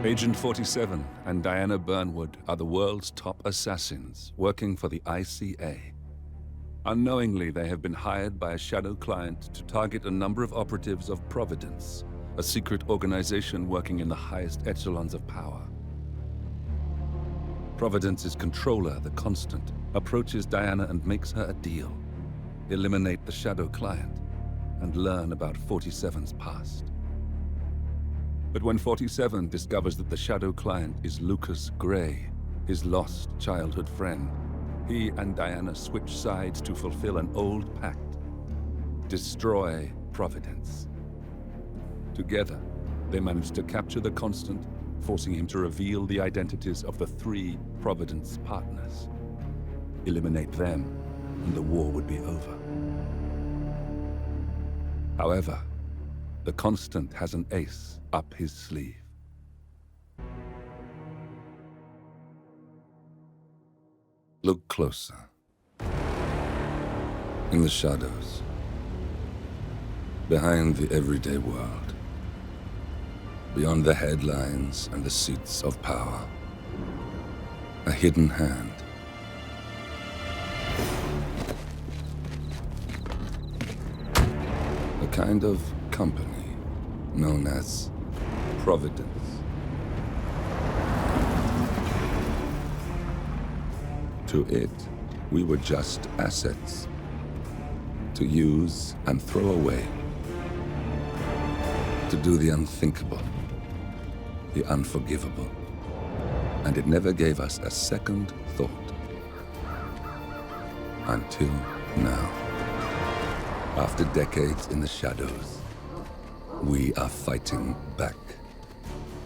Agent 47 and Diana Burnwood are the world's top assassins working for the ICA. Unknowingly, they have been hired by a shadow client to target a number of operatives of Providence, a secret organization working in the highest echelons of power. Providence's controller, the Constant, approaches Diana and makes her a deal. Eliminate the shadow client and learn about 47's past. But when 47 discovers that the shadow client is Lucas Gray, his lost childhood friend, he and Diana switch sides to fulfill an old pact: destroy Providence. Together, they manage to capture the Constant, forcing him to reveal the identities of the 3 Providence partners. Eliminate them, and the war would be over. However, the Constant has an ace up his sleeve. Look closer. In the shadows, behind the everyday world, beyond the headlines and the seats of power, a hidden hand. A kind of company known as Providence. To it, we were just assets, to use and throw away, to do the unthinkable, the unforgivable, and it never gave us a second thought. Until now. After decades in the shadows, we are fighting back.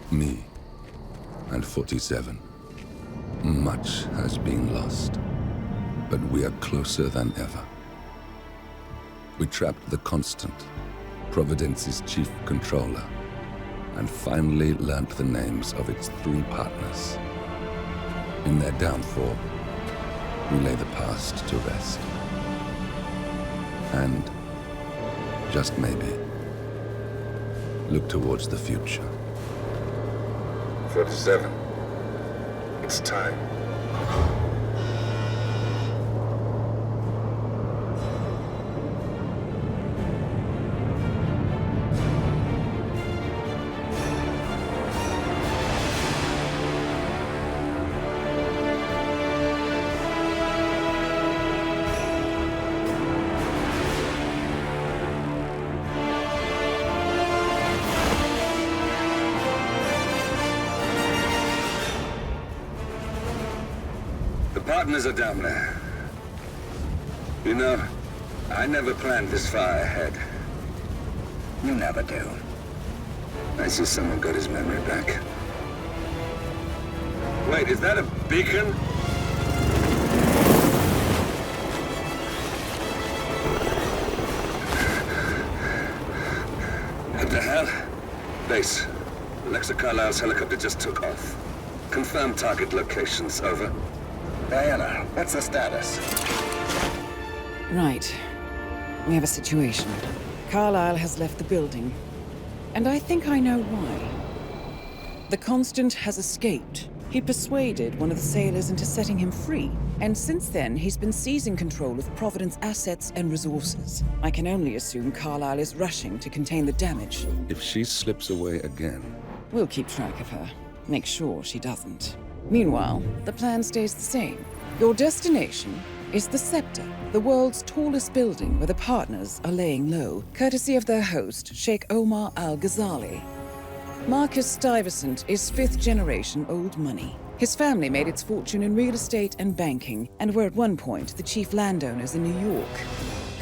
Me and 47. Much has been lost, but we are closer than ever. We trapped the Constant, Providence's chief controller, and finally learnt the names of its 3 partners. In their downfall, we lay the past to rest. And, just maybe, look towards the future. 47. It's time. Partners are down there. You know, I never planned this far ahead. You never do. I see someone got his memory back. Wait, is that a beacon? What the hell? Base. Alexa Carlisle's helicopter just took off. Confirm target locations, over. Diana, what's the status? Right. We have a situation. Carlisle has left the building. And I think I know why. The Constant has escaped. He persuaded one of the sailors into setting him free. And since then, he's been seizing control of Providence assets and resources. I can only assume Carlisle is rushing to contain the damage. If she slips away again... We'll keep track of her. Make sure she doesn't. Meanwhile, the plan stays the same. Your destination is the Scepter, the world's tallest building where the partners are laying low, courtesy of their host, Sheikh Omar Al-Ghazali. Marcus Stuyvesant is 5th-generation old money. His family made its fortune in real estate and banking, and were at one point the chief landowners in New York.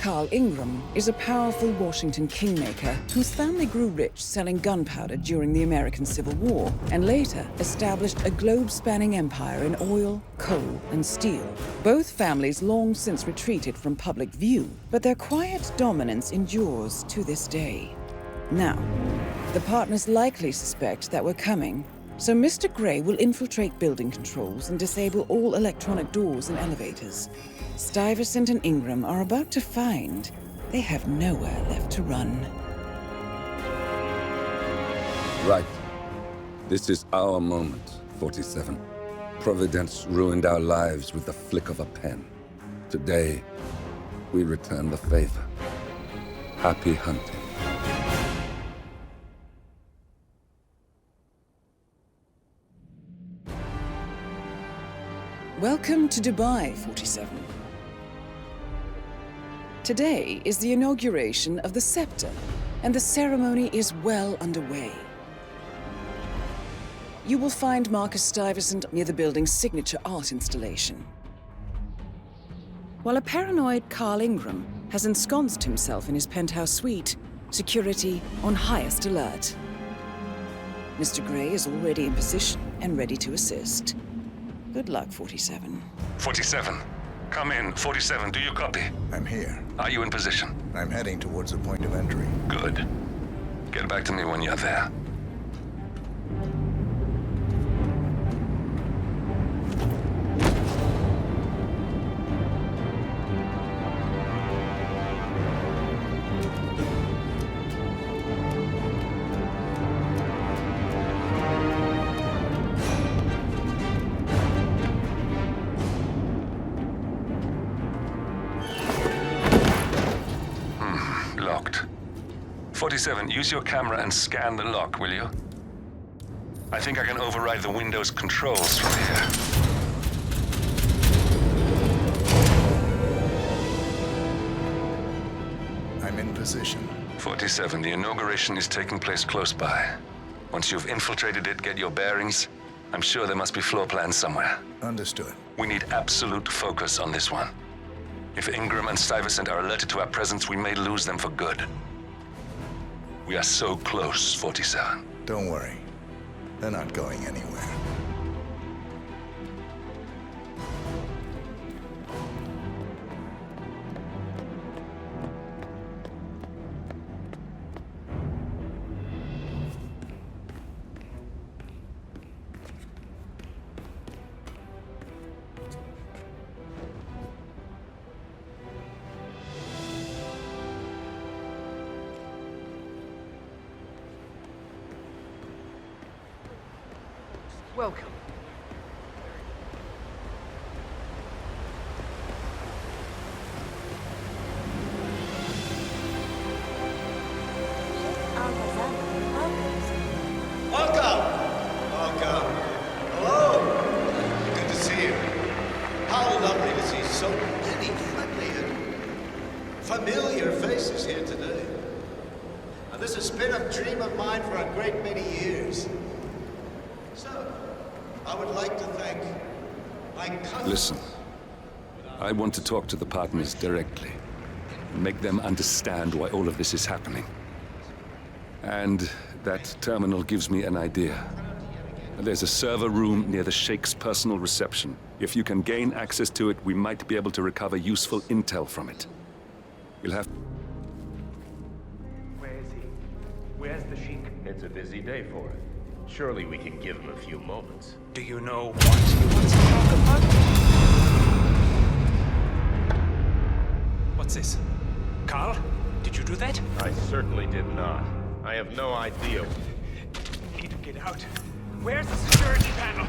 Carl Ingram is a powerful Washington kingmaker whose family grew rich selling gunpowder during the American Civil War, and later established a globe-spanning empire in oil, coal, and steel. Both families long since retreated from public view, but their quiet dominance endures to this day. Now, the partners likely suspect that we're coming, so Mr. Gray will infiltrate building controls and disable all electronic doors and elevators. Stuyvesant and Ingram are about to find they have nowhere left to run. Right. This is our moment, 47. Providence ruined our lives with the flick of a pen. Today, we return the favor. Happy hunting. Welcome to Dubai, 47. Today is the inauguration of the scepter, and the ceremony is well underway. You will find Marcus Stuyvesant near the building's signature art installation. While a paranoid Carl Ingram has ensconced himself in his penthouse suite, security on highest alert. Mr. Gray is already in position and ready to assist. Good luck, 47. 47. Come in. 47, do you copy? I'm here. Are you in position? I'm heading towards the point of entry. Good. Get back to me when you're there. Locked. 47, use your camera and scan the lock, will you? I think I can override the Windows controls from here. I'm in position. 47, the inauguration is taking place close by. Once you've infiltrated it, get your bearings. I'm sure there must be floor plans somewhere. Understood. We need absolute focus on this one. If Ingram and Stuyvesant are alerted to our presence, we may lose them for good. We are so close, 47. Don't worry. They're not going anywhere. Welcome. Welcome. Hello. Good to see you. How lovely to see so many friendly and familiar faces here today. Now, this has been a dream of mine for a great many years. So, I would like to thank my cousin. Listen, I want to talk to the partners directly. Make them understand why all of this is happening. And that terminal gives me an idea. There's a server room near the Sheikh's personal reception. If you can gain access to it, we might be able to recover useful intel from it. We'll have... Where is he? Where's the Sheik? It's a busy day for him. Surely we can give him a few moments. Do you know what he wants to talk about? What's this? Carl? Did you do that? I certainly did not. I have no idea. Need to get out. Where's the security panel?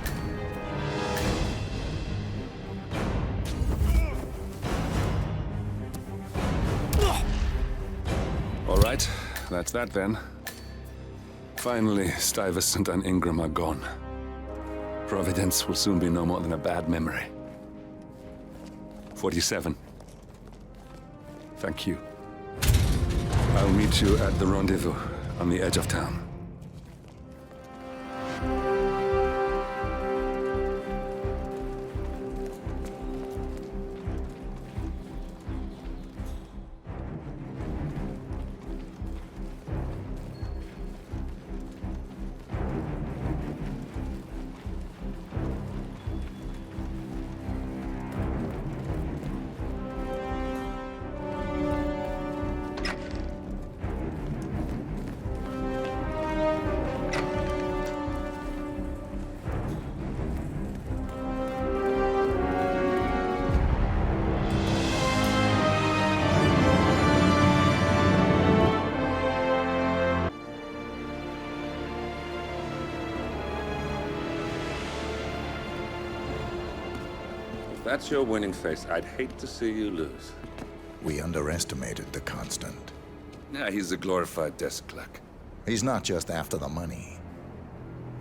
All right, that's that then. Finally, Stuyvesant and Ingram are gone. Providence will soon be no more than a bad memory. 47. Thank you. I'll meet you at the rendezvous on the edge of town. that's your winning face, I'd hate to see you lose. We underestimated the Constant. Yeah, he's a glorified desk clerk. He's not just after the money.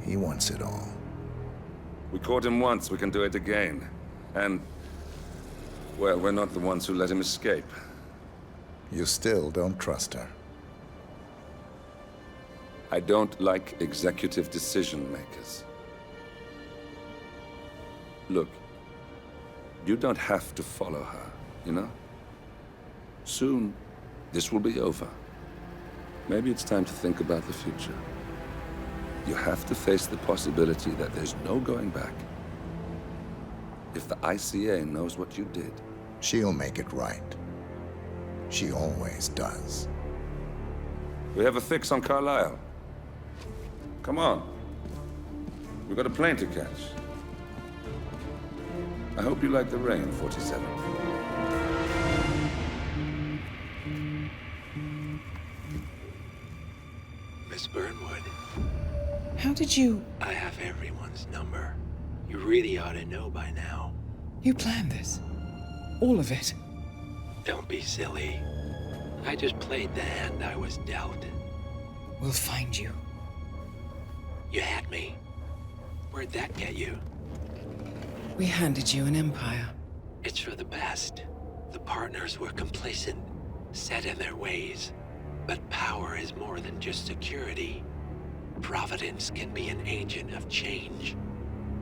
He wants it all. We caught him once, we can do it again. And, well, we're not the ones who let him escape. You still don't trust her. I don't like executive decision makers. Look, you don't have to follow her, you know? Soon, this will be over. Maybe it's time to think about the future. You have to face the possibility that there's no going back. If the ICA knows what you did, She'll make it right. She always does. we have a fix on Carlisle. Come on. We've got a plane to catch. I hope you like the rain, 47. Miss Burnwood, How did you... I have everyone's number. You really ought to know by now. You planned this? All of it? Don't be silly. I just played the hand I was dealt. We'll find you. You had me. Where'd that get you? We handed you an empire. It's for the best. The partners were complacent, set in their ways. But power is more than just security. Providence can be an agent of change.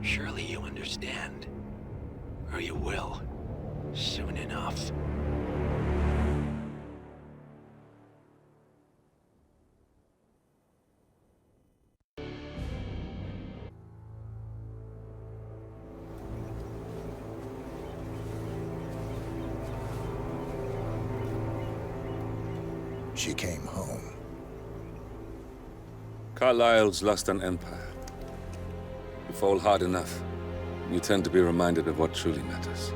Surely you understand. Or you will. Soon enough. She came home. Carlisle's lost an empire. You fall hard enough, you tend to be reminded of what truly matters.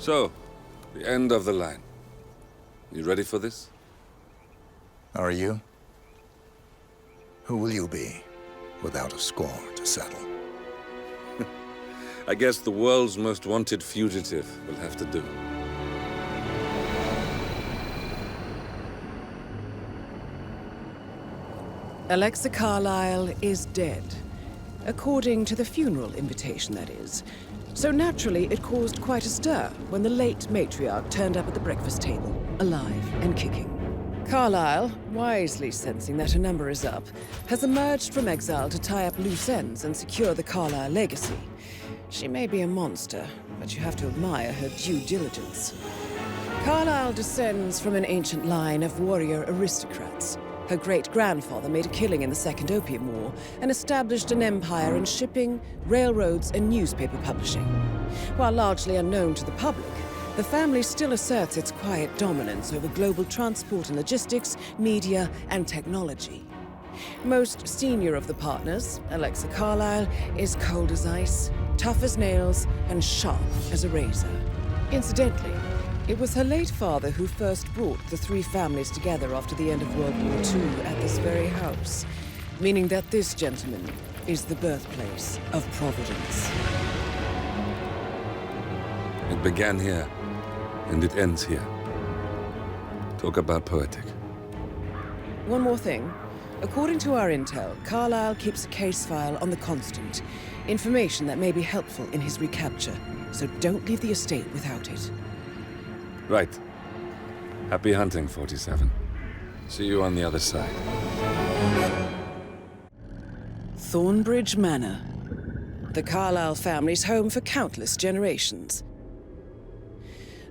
So, the end of the line. You ready for this? Are you? Who will you be, without a score to settle? I guess the world's most wanted fugitive will have to do. Alexa Carlisle is dead. According to the funeral invitation, that is. So naturally, it caused quite a stir when the late matriarch turned up at the breakfast table, alive and kicking. Carlisle, wisely sensing that her number is up, has emerged from exile to tie up loose ends and secure the Carlisle legacy. She may be a monster, but you have to admire her due diligence. Carlisle descends from an ancient line of warrior aristocrats. Her great-grandfather made a killing in the Second Opium War and established an empire in shipping, railroads, and newspaper publishing. While largely unknown to the public, the family still asserts its quiet dominance over global transport and logistics, media, and technology. Most senior of the partners, Alexa Carlisle, is cold as ice, tough as nails, and sharp as a razor. Incidentally, it was her late father who first brought the three families together after the end of World War II at this very house, meaning that this gentleman is the birthplace of Providence. It began here, and it ends here. Talk about poetic. One more thing. According to our intel, Carlisle keeps a case file on the Constant. Information that may be helpful in his recapture, so don't leave the estate without it. Right. Happy hunting, 47. See you on the other side. Thornbridge Manor. The Carlisle family's home for countless generations.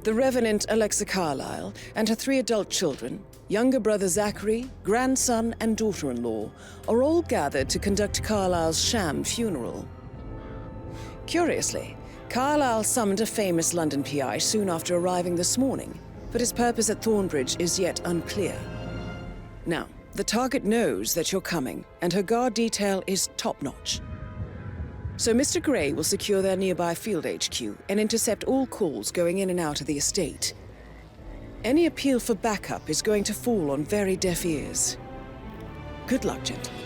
The Revenant Alexa Carlisle and her 3 adult children, younger brother Zachary, grandson, and daughter-in-law, are all gathered to conduct Carlisle's sham funeral. Curiously, Carlisle summoned a famous London PI soon after arriving this morning, but his purpose at Thornbridge is yet unclear. Now, the target knows that you're coming, and her guard detail is top-notch. So Mr. Gray will secure their nearby field HQ and intercept all calls going in and out of the estate. Any appeal for backup is going to fall on very deaf ears. Good luck, gentlemen.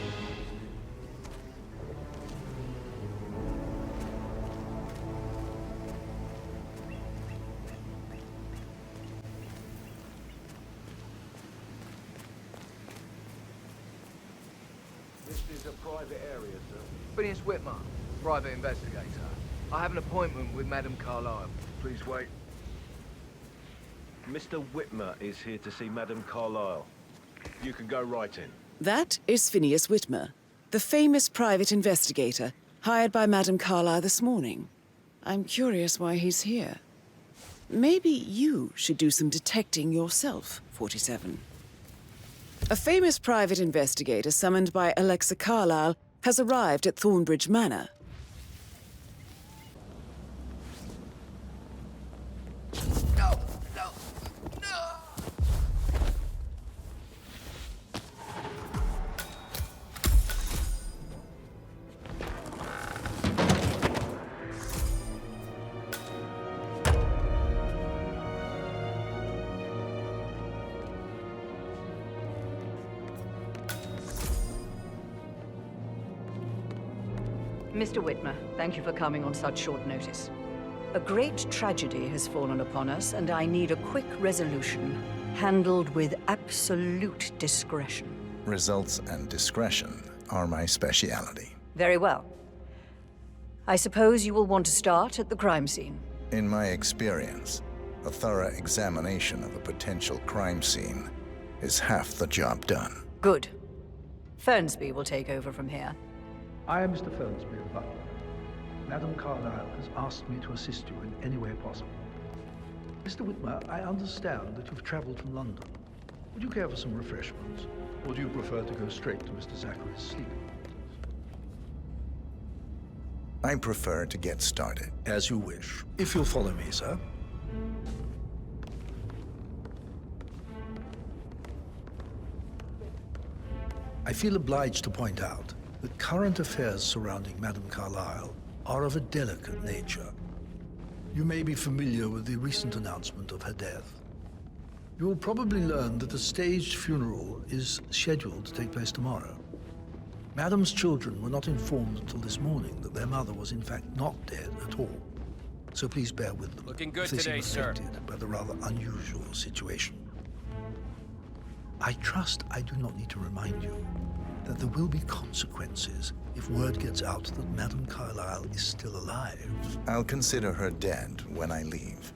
This is a private area, sir. Phineas Whitman, private investigator. I have an appointment with Madame Carlyle. Please wait. Mr. Whitmer is here to see Madame Carlyle. You can go right in. That is Phineas Whitmer, the famous private investigator hired by Madame Carlyle this morning. I'm curious why he's here. Maybe you should do some detecting yourself, 47. A famous private investigator summoned by Alexa Carlyle has arrived at Thornbridge Manor. Mr. Whitmer, thank you for coming on such short notice. A great tragedy has fallen upon us, and I need a quick resolution, handled with absolute discretion. Results and discretion are my speciality. Very well. I suppose you will want to start at the crime scene. In my experience, a thorough examination of a potential crime scene is half the job done. Good. Fernsby will take over from here. I am Mr. Fernsby of Butler. Madame Carlyle has asked me to assist you in any way possible. Mr. Whitmer, I understand that you've traveled from London. Would you care for some refreshments? Or do you prefer to go straight to Mr. Zachary's sleeping quarters? I prefer to get started. As you wish. If you'll follow me, sir. I feel obliged to point out that current affairs surrounding Madame Carlyle are of a delicate nature. You may be familiar with the recent announcement of her death. You will probably learn that a staged funeral is scheduled to take place tomorrow. Madame's children were not informed until this morning that their mother was in fact not dead at all. So please bear with them. Looking good if they today, seem sir. affected by the rather unusual situation. I trust I do not need to remind you that there will be consequences if word gets out that Madame Carlyle is still alive. I'll consider her dead when I leave.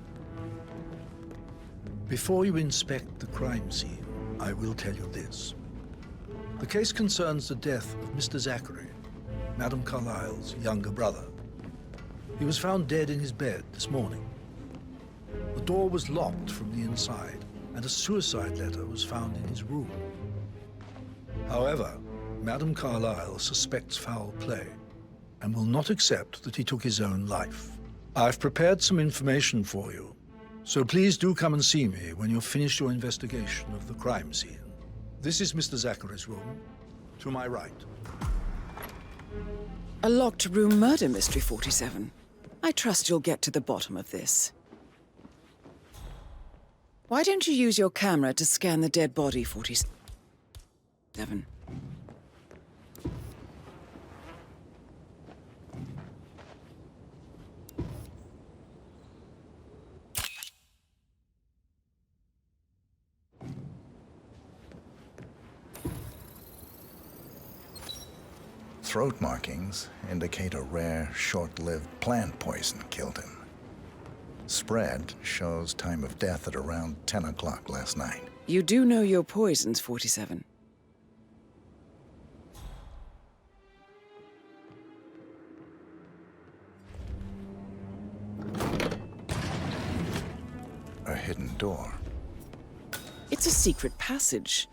Before you inspect the crime scene, I will tell you this. The case concerns the death of Mr. Zachary, Madame Carlyle's younger brother. He was found dead in his bed this morning. The door was locked from the inside, and a suicide letter was found in his room. However, Madame Carlyle suspects foul play and will not accept that he took his own life. I've prepared some information for you, so please do come and see me when you've finished your investigation of the crime scene. This is Mr. Zachary's room, to my right. A locked room murder mystery, 47. I trust you'll get to the bottom of this. Why don't you use your camera to scan the dead body, 47? Throat markings indicate a rare, short-lived plant poison killed him. Spread shows time of death at around 10 o'clock last night. You do know your poisons, 47. A hidden door. It's a secret passage.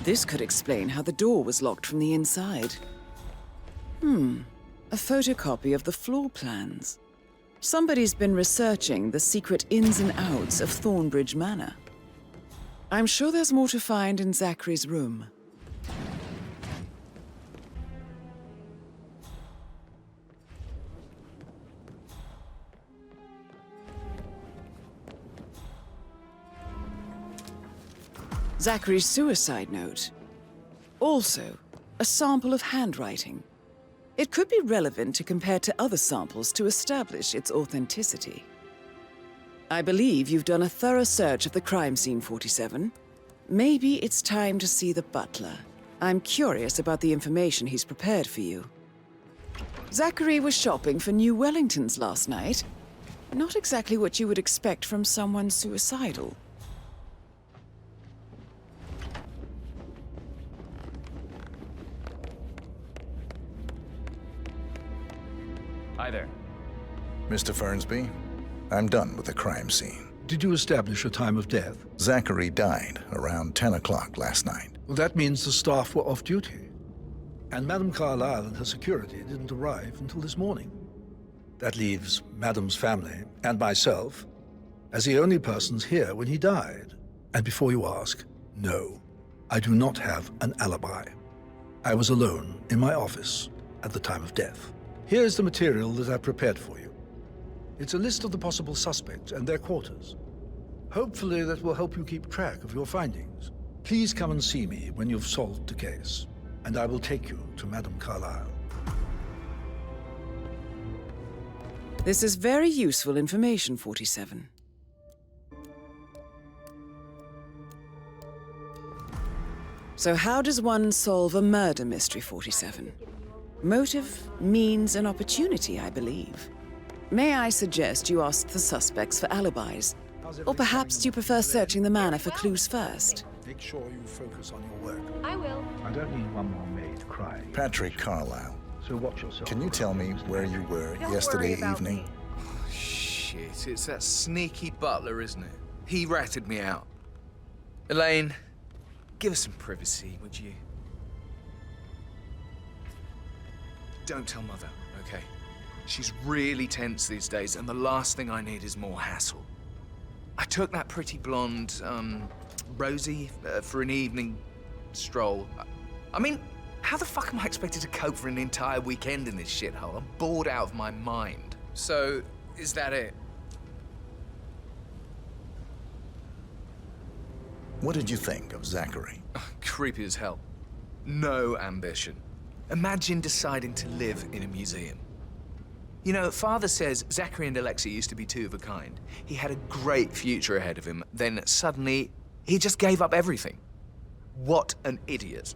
This could explain how the door was locked from the inside. A photocopy of the floor plans. Somebody's been researching the secret ins and outs of Thornbridge Manor. I'm sure there's more to find in Zachary's room. Zachary's suicide note. Also, a sample of handwriting. It could be relevant to compare to other samples to establish its authenticity. I believe you've done a thorough search of the crime scene, 47. Maybe it's time to see the butler. I'm curious about the information he's prepared for you. Zachary was shopping for new Wellingtons last night. Not exactly what you would expect from someone suicidal. Hi there. Mr. Fernsby, I'm done with the crime scene. Did you establish a time of death? Zachary died around 10 o'clock last night. Well, that means the staff were off duty. And Madame Carlyle and her security didn't arrive until this morning. That leaves Madame's family and myself as the only persons here when he died. And before you ask, no, I do not have an alibi. I was alone in my office at the time of death. Here's the material that I prepared for you. It's a list of the possible suspects and their quarters. Hopefully that will help you keep track of your findings. Please come and see me when you've solved the case, and I will take you to Madame Carlyle. This is very useful information, 47. So how does one solve a murder mystery, 47? Motive, means, and opportunity, I believe. May I suggest you ask the suspects for alibis? Or perhaps you prefer searching the manor for clues first? Make sure you focus on your work. I will. I don't need one more maid crying. Patrick Carlyle, So watch yourself. can you tell me where you were Don't yesterday worry about evening? me. Shit, it's that sneaky butler, isn't it? He ratted me out. Elaine, give us some privacy, would you? Don't tell Mother, okay? She's really tense these days, and the last thing I need is more hassle. I took that pretty blonde, Rosie, for an evening stroll. I mean, how the fuck am I expected to cope for an entire weekend in this shithole? I'm bored out of my mind. So, is that it? What did you think of Zachary? Creepy as hell. No ambition. Imagine deciding to live in a museum. You know, Father says Zachary and Alexei used to be two of a kind. He had a great future ahead of him, then suddenly, he just gave up everything. What an idiot.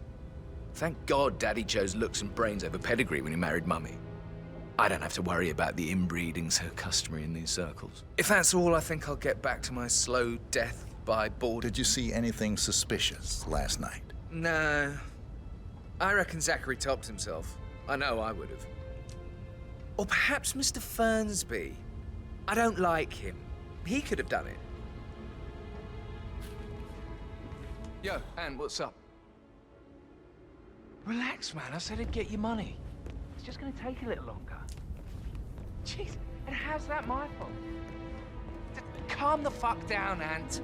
Thank God Daddy chose looks and brains over pedigree when he married Mummy. I don't have to worry about the inbreeding so customary in these circles. If that's all, I think I'll get back to my slow death by boredom. Did you see anything suspicious last night? No. I reckon Zachary topped himself. I know I would have. Or perhaps Mr. Fernsby. I don't like him. He could have done it. Yo, Anne, what's up? Relax, man. I said I'd get you money. It's just gonna take a little longer. Jeez, and how's that my fault? Calm the fuck down, Ant.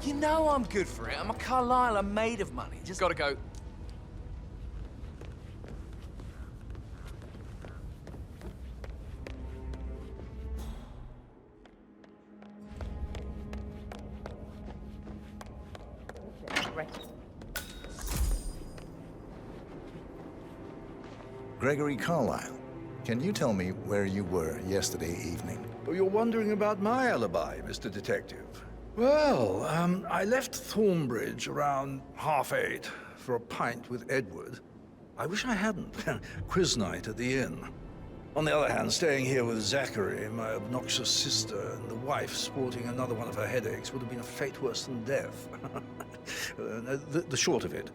You know I'm good for it. I'm a Carlyle. I'm made of money. Just gotta go. Gregory Carlyle, can you tell me where you were yesterday evening? Oh, you're wondering about my alibi, Mr. Detective. Well, I left Thornbridge around 8:30 for a pint with Edward. I wish I hadn't. Quiz night at the inn. On the other hand, staying here with Zachary, my obnoxious sister, and the wife sporting another one of her headaches would have been a fate worse than death. The short of it,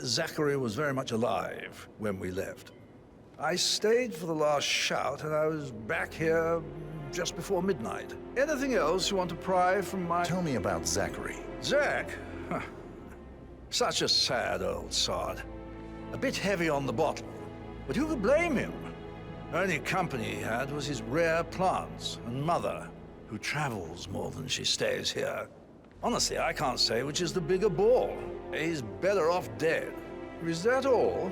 Zachary was very much alive when we left. I stayed for the last shout, and I was back here just before midnight. Anything else you want to pry from my... Tell me about Zachary. Zach? Huh. Such a sad old sod. A bit heavy on the bottle, but who could blame him? Only company he had was his rare plants and mother, who travels more than she stays here. Honestly, I can't say which is the bigger ball. He's better off dead. Is that all?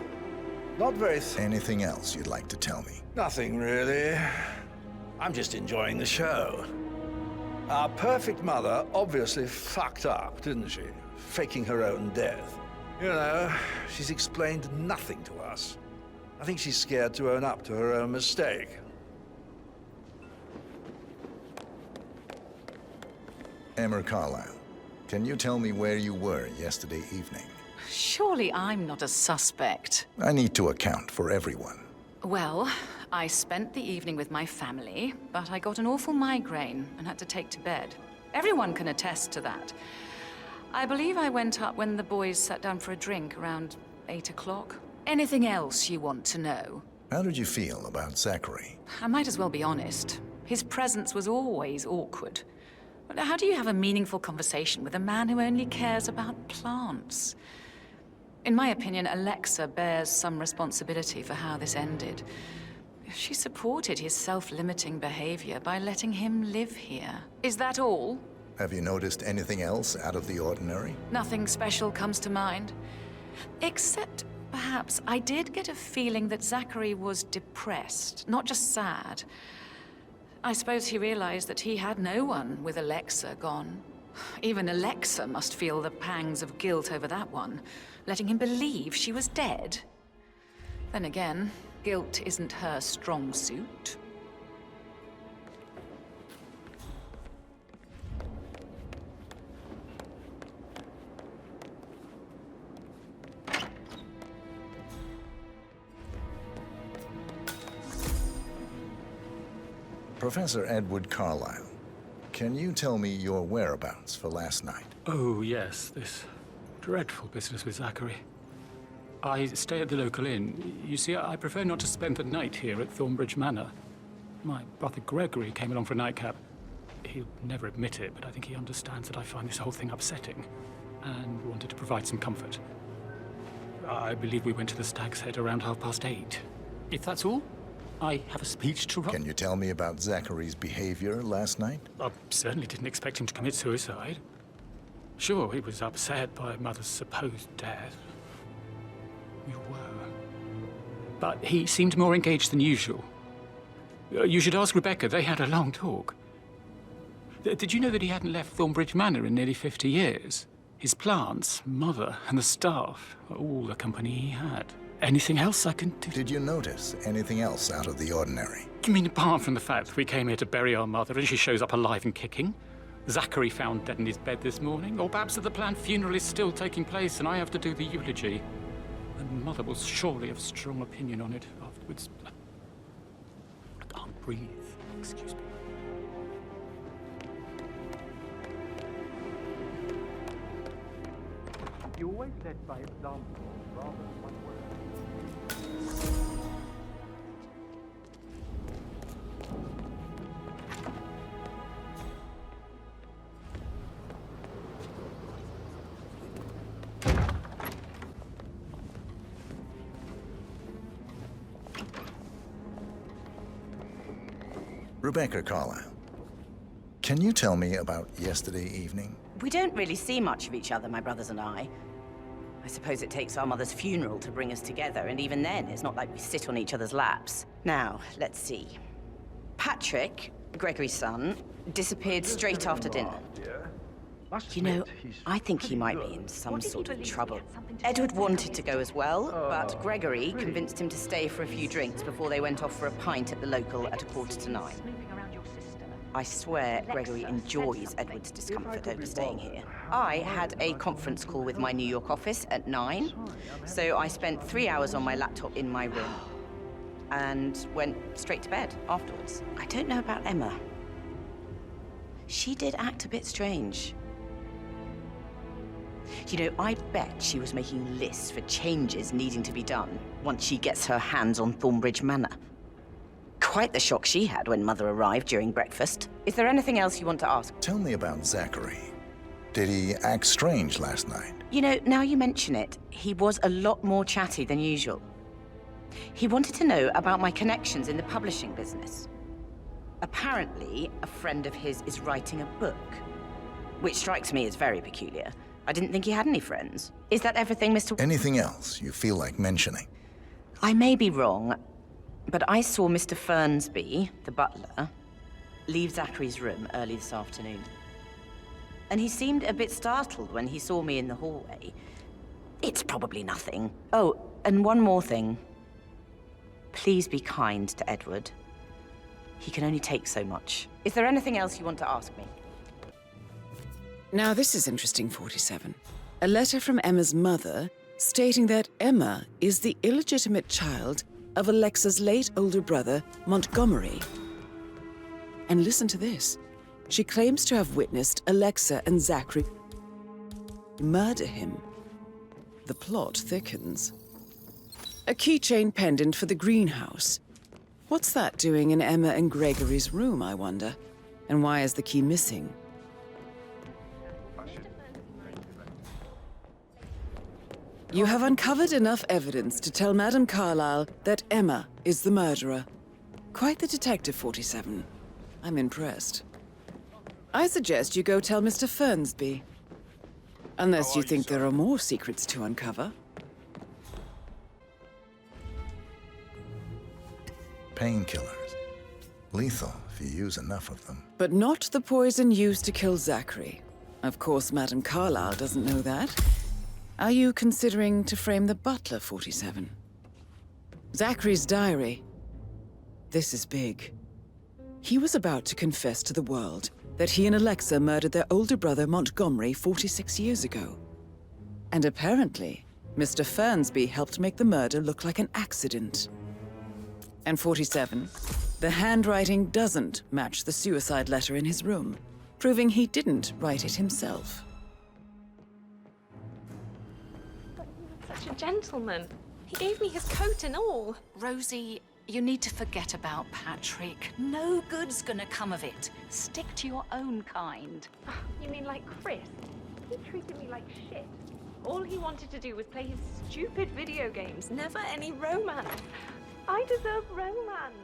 Not very... Anything else you'd like to tell me? Nothing, really. I'm just enjoying the show. Our perfect mother obviously fucked up, didn't she? Faking her own death. You know, she's explained nothing to us. I think she's scared to own up to her own mistake. Emmer Carlyle, can you tell me where you were yesterday evening? Surely I'm not a suspect. I need to account for everyone. Well, I spent the evening with my family, but I got an awful migraine and had to take to bed. Everyone can attest to that. I believe I went up when the boys sat down for a drink around 8 o'clock. Anything else you want to know? How did you feel about Zachary? I might as well be honest. His presence was always awkward. But how do you have a meaningful conversation with a man who only cares about plants? In my opinion, Alexa bears some responsibility for how this ended. She supported his self-limiting behavior by letting him live here. Is that all? Have you noticed anything else out of the ordinary? Nothing special comes to mind. Except, perhaps, I did get a feeling that Zachary was depressed, not just sad. I suppose he realized that he had no one with Alexa gone. Even Alexa must feel the pangs of guilt over that one, letting him believe she was dead. Then again, guilt isn't her strong suit. Professor Edward Carlyle, can you tell me your whereabouts for last night? Oh, yes, this dreadful business with Zachary. I stay at the local inn. You see, I prefer not to spend the night here at Thornbridge Manor. My brother Gregory came along for a nightcap. He'll never admit it, but I think he understands that I find this whole thing upsetting and wanted to provide some comfort. I believe we went to the Stag's Head around 8:30. If that's all, I have a speech to write. Can you tell me about Zachary's behavior last night? I certainly didn't expect him to commit suicide. Sure, he was upset by Mother's supposed death. We were. But he seemed more engaged than usual. You should ask Rebecca. They had a long talk. Did you know that he hadn't left Thornbridge Manor in nearly 50 years? His plants, Mother, and the staff were all the company he had. Anything else I can do? Did you notice anything else out of the ordinary? You mean apart from the fact that we came here to bury our mother and she shows up alive and kicking? Zachary found dead in his bed this morning? Or perhaps that the planned funeral is still taking place and I have to do the eulogy? And Mother will surely have strong opinion on it afterwards. I can't breathe. Excuse me. You always led by example rather than one word. Rebecca Carlyle, can you tell me about yesterday evening? We don't really see much of each other, my brothers and I. I suppose it takes our mother's funeral to bring us together, and even then, it's not like we sit on each other's laps. Now, let's see. Patrick, Gregory's son, disappeared straight after dinner. You know, I think he might be in some sort of trouble. Edward wanted to go as well, but Gregory convinced him to stay for a few drinks before they went off for a pint at the local at 9:15. I swear Gregory enjoys Edward's discomfort over staying here. I had a conference call with my New York office at 9, so I spent 3 hours on my laptop in my room and went straight to bed afterwards. I don't know about Emma. She did act a bit strange. You know, I bet she was making lists for changes needing to be done once she gets her hands on Thornbridge Manor. Quite the shock she had when Mother arrived during breakfast. Is there anything else you want to ask? Tell me about Zachary. Did he act strange last night? You know, now you mention it, he was a lot more chatty than usual. He wanted to know about my connections in the publishing business. Apparently, a friend of his is writing a book, which strikes me as very peculiar. I didn't think he had any friends. Is that everything, Mr. Anything else you feel like mentioning? I may be wrong, but I saw Mr. Fernsby, the butler, leave Zachary's room early this afternoon. And he seemed a bit startled when he saw me in the hallway. It's probably nothing. Oh, and one more thing. Please be kind to Edward. He can only take so much. Is there anything else you want to ask me? Now this is interesting, 47. A letter from Emma's mother stating that Emma is the illegitimate child of Alexa's late older brother, Montgomery. And listen to this. She claims to have witnessed Alexa and Zachary murder him. The plot thickens. A keychain pendant for the greenhouse. What's that doing in Emma and Gregory's room, I wonder? And why is the key missing? You have uncovered enough evidence to tell Madame Carlyle that Emma is the murderer. Quite the detective, 47. I'm impressed. I suggest you go tell Mr. Fernsby. Unless you think there are more secrets to uncover. Painkillers. Lethal if you use enough of them. But not the poison used to kill Zachary. Of course, Madame Carlyle doesn't know that. Are you considering to frame the butler, 47? Zachary's diary. This is big. He was about to confess to the world that he and Alexa murdered their older brother Montgomery 46 years ago. And apparently, Mr. Fernsby helped make the murder look like an accident. And 47, the handwriting doesn't match the suicide letter in his room, proving he didn't write it himself. Such a gentleman. He gave me his coat and all. Rosie, you need to forget about Patrick. No good's gonna come of it. Stick to your own kind. You mean like Chris? He treated me like shit. All he wanted to do was play his stupid video games, never any romance. I deserve romance.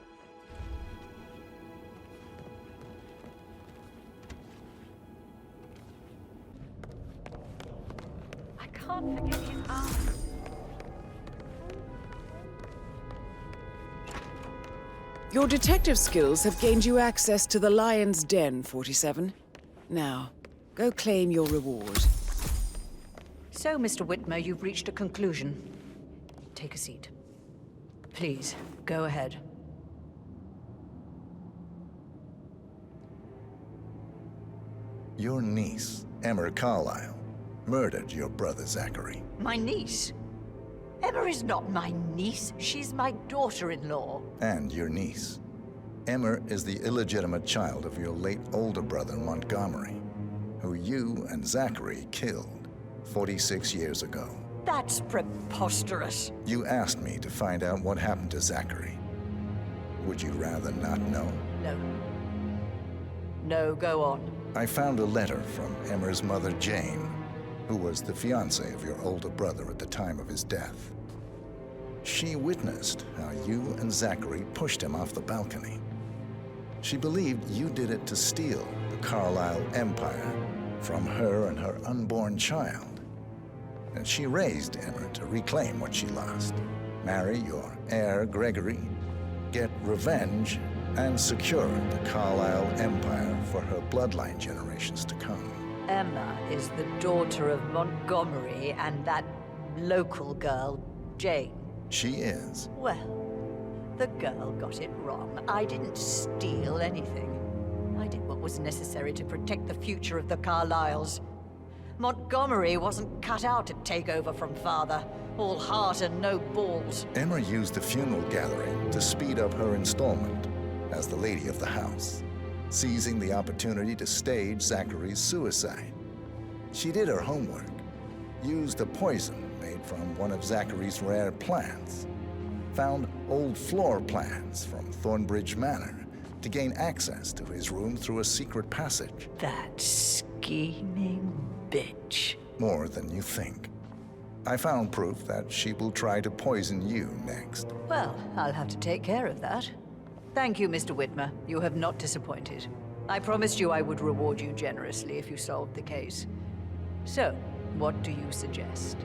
I can't forget his eyes. Your detective skills have gained you access to the Lion's Den, 47. Now, go claim your reward. So, Mr. Whitmer, you've reached a conclusion. Take a seat. Please, go ahead. Your niece, Emma Carlyle, murdered your brother Zachary. My niece? Emma is not my niece. She's my daughter-in-law. And your niece. Emma is the illegitimate child of your late older brother Montgomery, who you and Zachary killed 46 years ago. That's preposterous. You asked me to find out what happened to Zachary. Would you rather not know? No. No, go on. I found a letter from Emma's mother, Jane, who was the fiancée of your older brother at the time of his death. She witnessed how you and Zachary pushed him off the balcony. She believed you did it to steal the Carlyle empire from her and her unborn child. And she raised Emma to reclaim what she lost, marry your heir Gregory, get revenge, and secure the Carlyle empire for her bloodline generations to come. Emma is the daughter of Montgomery and that local girl, Jane. She is. Well, the girl got it wrong. I didn't steal anything. I did what was necessary to protect the future of the Carlyles. Montgomery wasn't cut out to take over from father. All heart and no balls. Emma used the funeral gathering to speed up her installment as the lady of the house, seizing the opportunity to stage Zachary's suicide. She did her homework, used a poison made from one of Zachary's rare plants, found old floor plans from Thornbridge Manor to gain access to his room through a secret passage. That scheming bitch. More than you think. I found proof that she will try to poison you next. Well, I'll have to take care of that. Thank you, Mr. Whitmer. You have not disappointed. I promised you I would reward you generously if you solved the case. So, what do you suggest?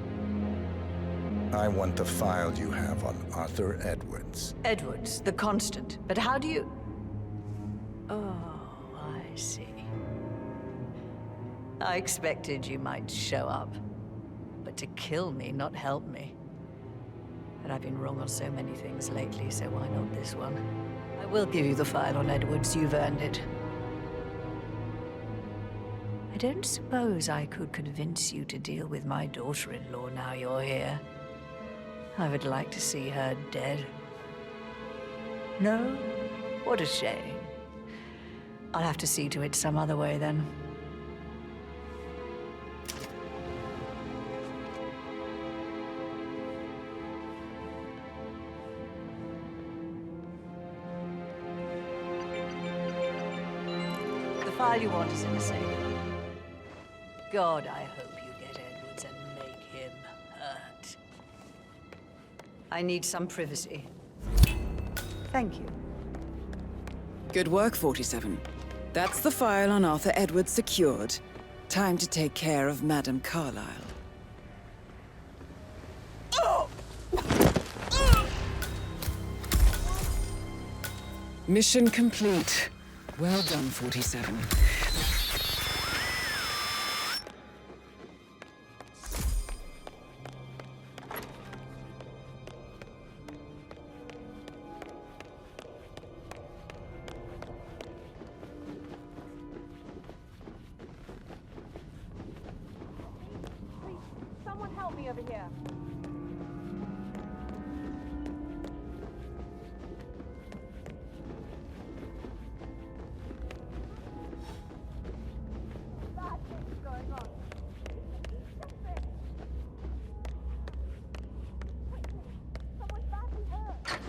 I want the file you have on Arthur Edwards. Edwards, the Constant. But how do you... Oh, I see. I expected you might show up. But to kill me, not help me. But I've been wrong on so many things lately, so why not this one? I will give you the file on Edwards. You've earned it. I don't suppose I could convince you to deal with my daughter-in-law now you're here. I would like to see her dead. No? What a shame. I'll have to see to it some other way, then. The file you want is in the safe. God, I hope you get Edwards and make him hurt. I need some privacy. Thank you. Good work, 47. That's the file on Arthur Edwards secured. Time to take care of Madame Carlyle. Mission complete. Well done, 47. Someone help me over here. Bad things going on. Someone's badly hurt.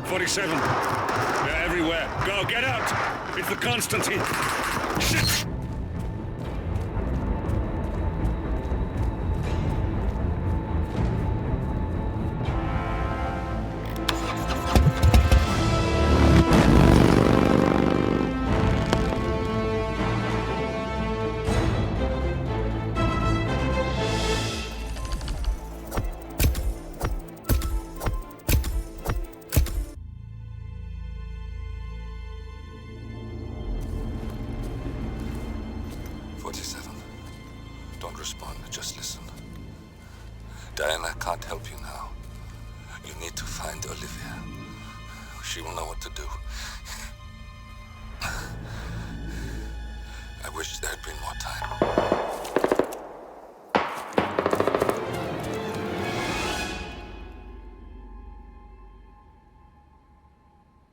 .47. They're everywhere. Go, get out! It's the Constantine. Shit! Don't respond, just listen. Diana can't help you now. You need to find Olivia. She will know what to do. I wish there had been more time.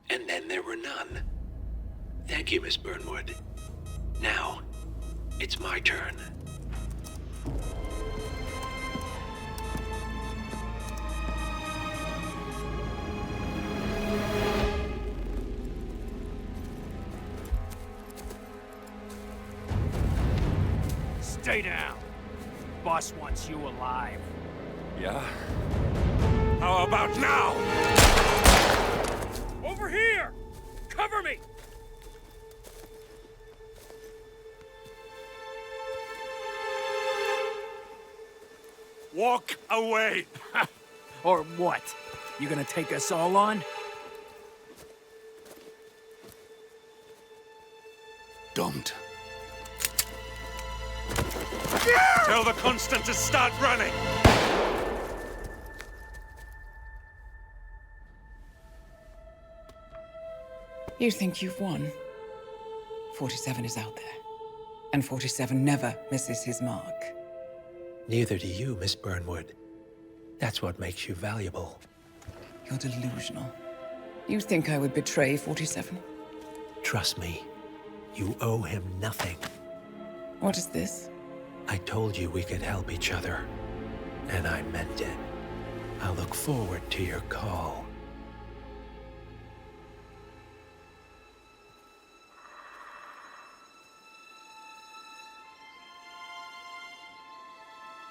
And then there were none. Thank you, Miss Burnwood. Now, it's my turn. Stay down. Boss wants you alive. Yeah? How about now? Over here! Cover me! Walk away! Or what? You gonna take us all on? Don't. Tell the Constant to start running! You think you've won? 47 is out there. And 47 never misses his mark. Neither do you, Miss Burnwood. That's what makes you valuable. You're delusional. You think I would betray 47? Trust me, you owe him nothing. What is this? I told you we could help each other, and I meant it. I'll look forward to your call.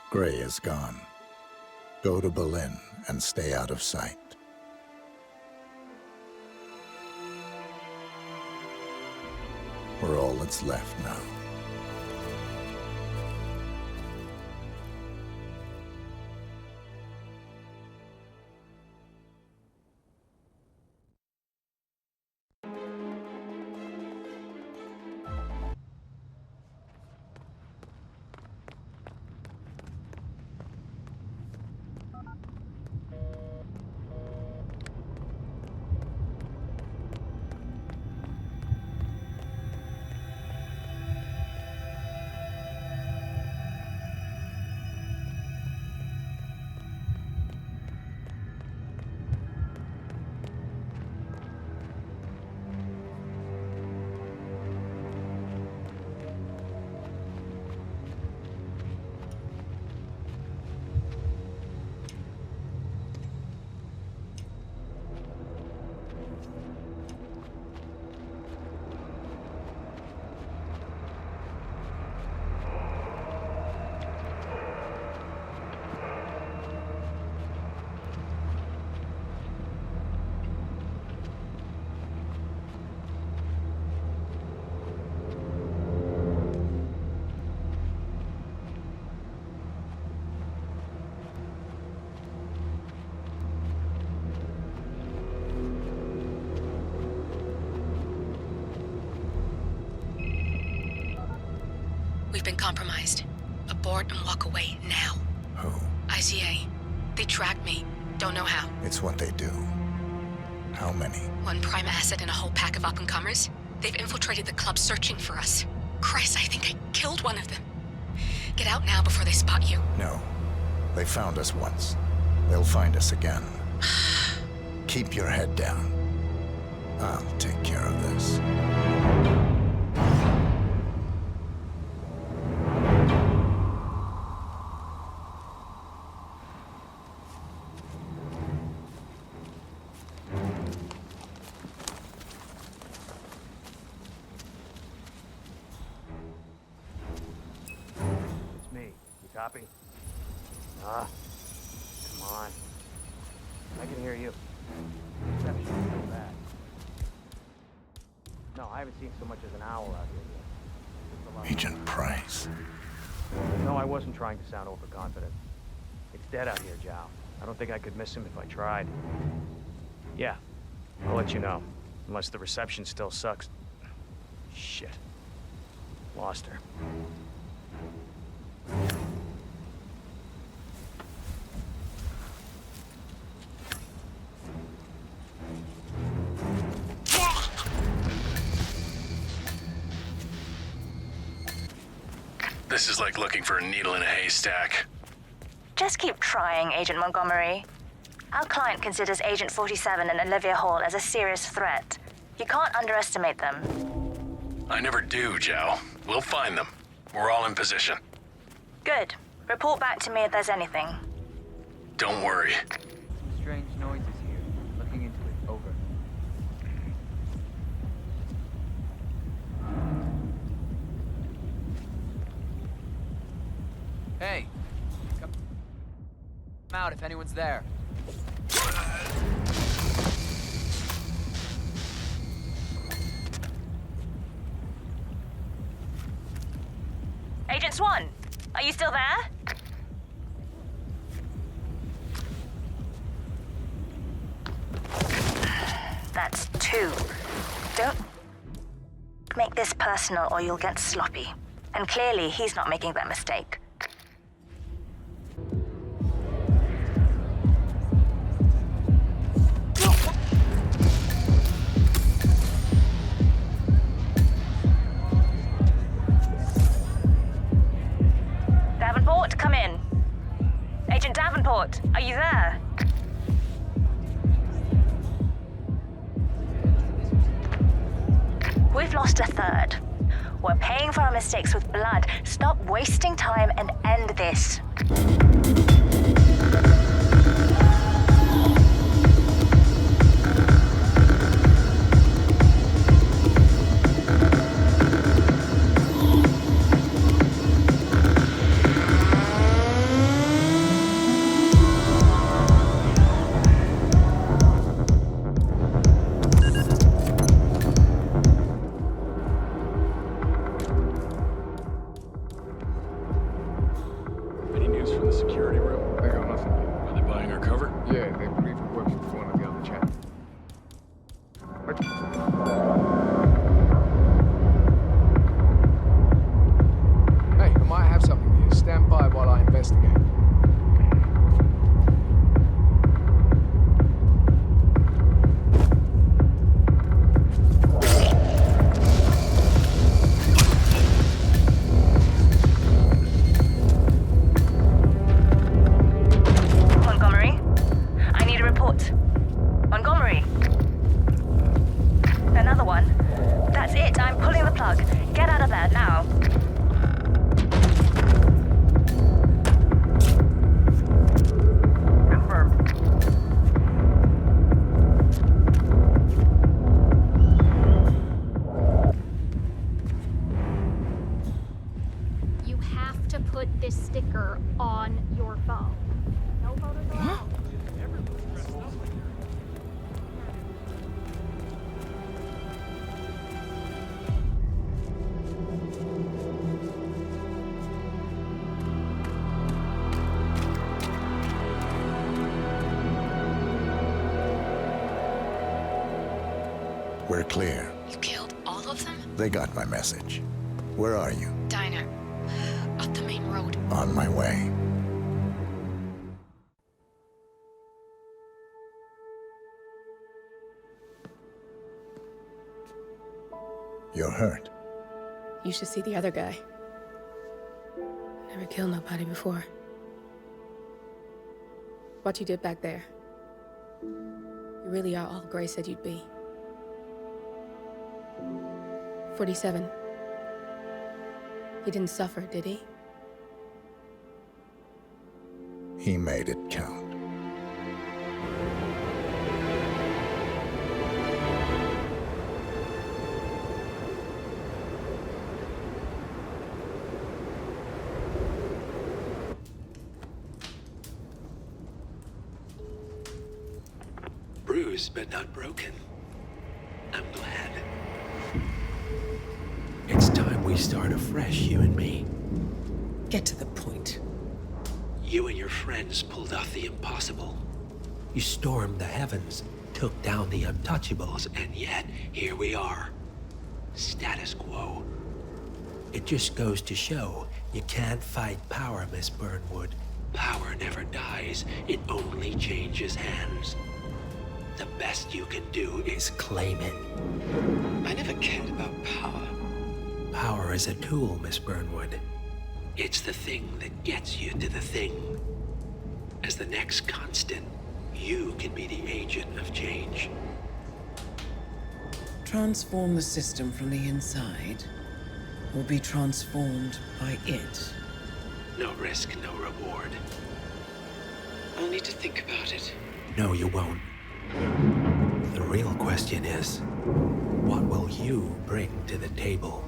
Gray is gone. Go to Berlin and stay out of sight. We're all that's left now. We've been compromised. Abort and walk away now. Who? ICA. They tracked me. Don't know how. It's what they do. How many? One prime asset and a whole pack of up-and-comers. They've infiltrated the club searching for us. Christ, I think I killed one of them. Get out now before they spot you. No. They found us once. They'll find us again. Keep your head down. I'll take care of this. It's me. You copy? Ah, come on. I can hear you. Reception is so bad. No, I haven't seen so much as an owl out here yet. Just a lot of- Agent Price. No, I wasn't trying to sound overconfident. It's dead out here, Zhao. I don't think I could miss him if I tried. Yeah, I'll let you know. Unless the reception still sucks. Shit. Lost her. This is like looking for a needle in a haystack. Just keep trying, Agent Montgomery. Our client considers Agent 47 and Olivia Hall as a serious threat. You can't underestimate them. I never do, Zhao. We'll find them. We're all in position. Good. Report back to me if there's anything. Don't worry. Some strange noises here. Looking into it. Over. Hey! Come out if anyone's there. Agent Swan, are you still there? That's two. Don't make this personal or you'll get sloppy. And clearly, he's not making that mistake. Davenport, come in. Agent Davenport, are you there? We've lost a third. We're paying for our mistakes with blood. Stop wasting time and end this. Any news from the security room? They got nothing. Are they buying our cover? Yeah, they believe we're working for one of the other chaps. Hey, I might have something here. Stand by while I investigate. Montgomery, I need a report. Montgomery. Another one. That's it. I'm pulling the plug. Get out of there now. Confirmed. You have to put this sticker on your phone. No photos allowed. We're clear. You killed all of them? They got my message. Where are you? Diner. main road. On my way. You're hurt. You should see the other guy. Never killed nobody before. What you did back there. You really are all Gray said you'd be. 47. He didn't suffer, did he? He made it count. Bruised but not broken. I'm glad. It's time we start afresh, you and me. Get to the point. You and your friends pulled off the impossible. You stormed the heavens, took down the untouchables, and yet here we are. Status quo. It just goes to show you can't fight power, Miss Burnwood. Power never dies, it only changes hands. The best you can do is claim it. I never cared about power. Power is a tool, Miss Burnwood. It's the thing that gets you to the thing. As the next constant, you can be the agent of change. Transform the system from the inside, or be transformed by it. No risk, no reward. I'll need to think about it. No, you won't. The real question is, what will you bring to the table?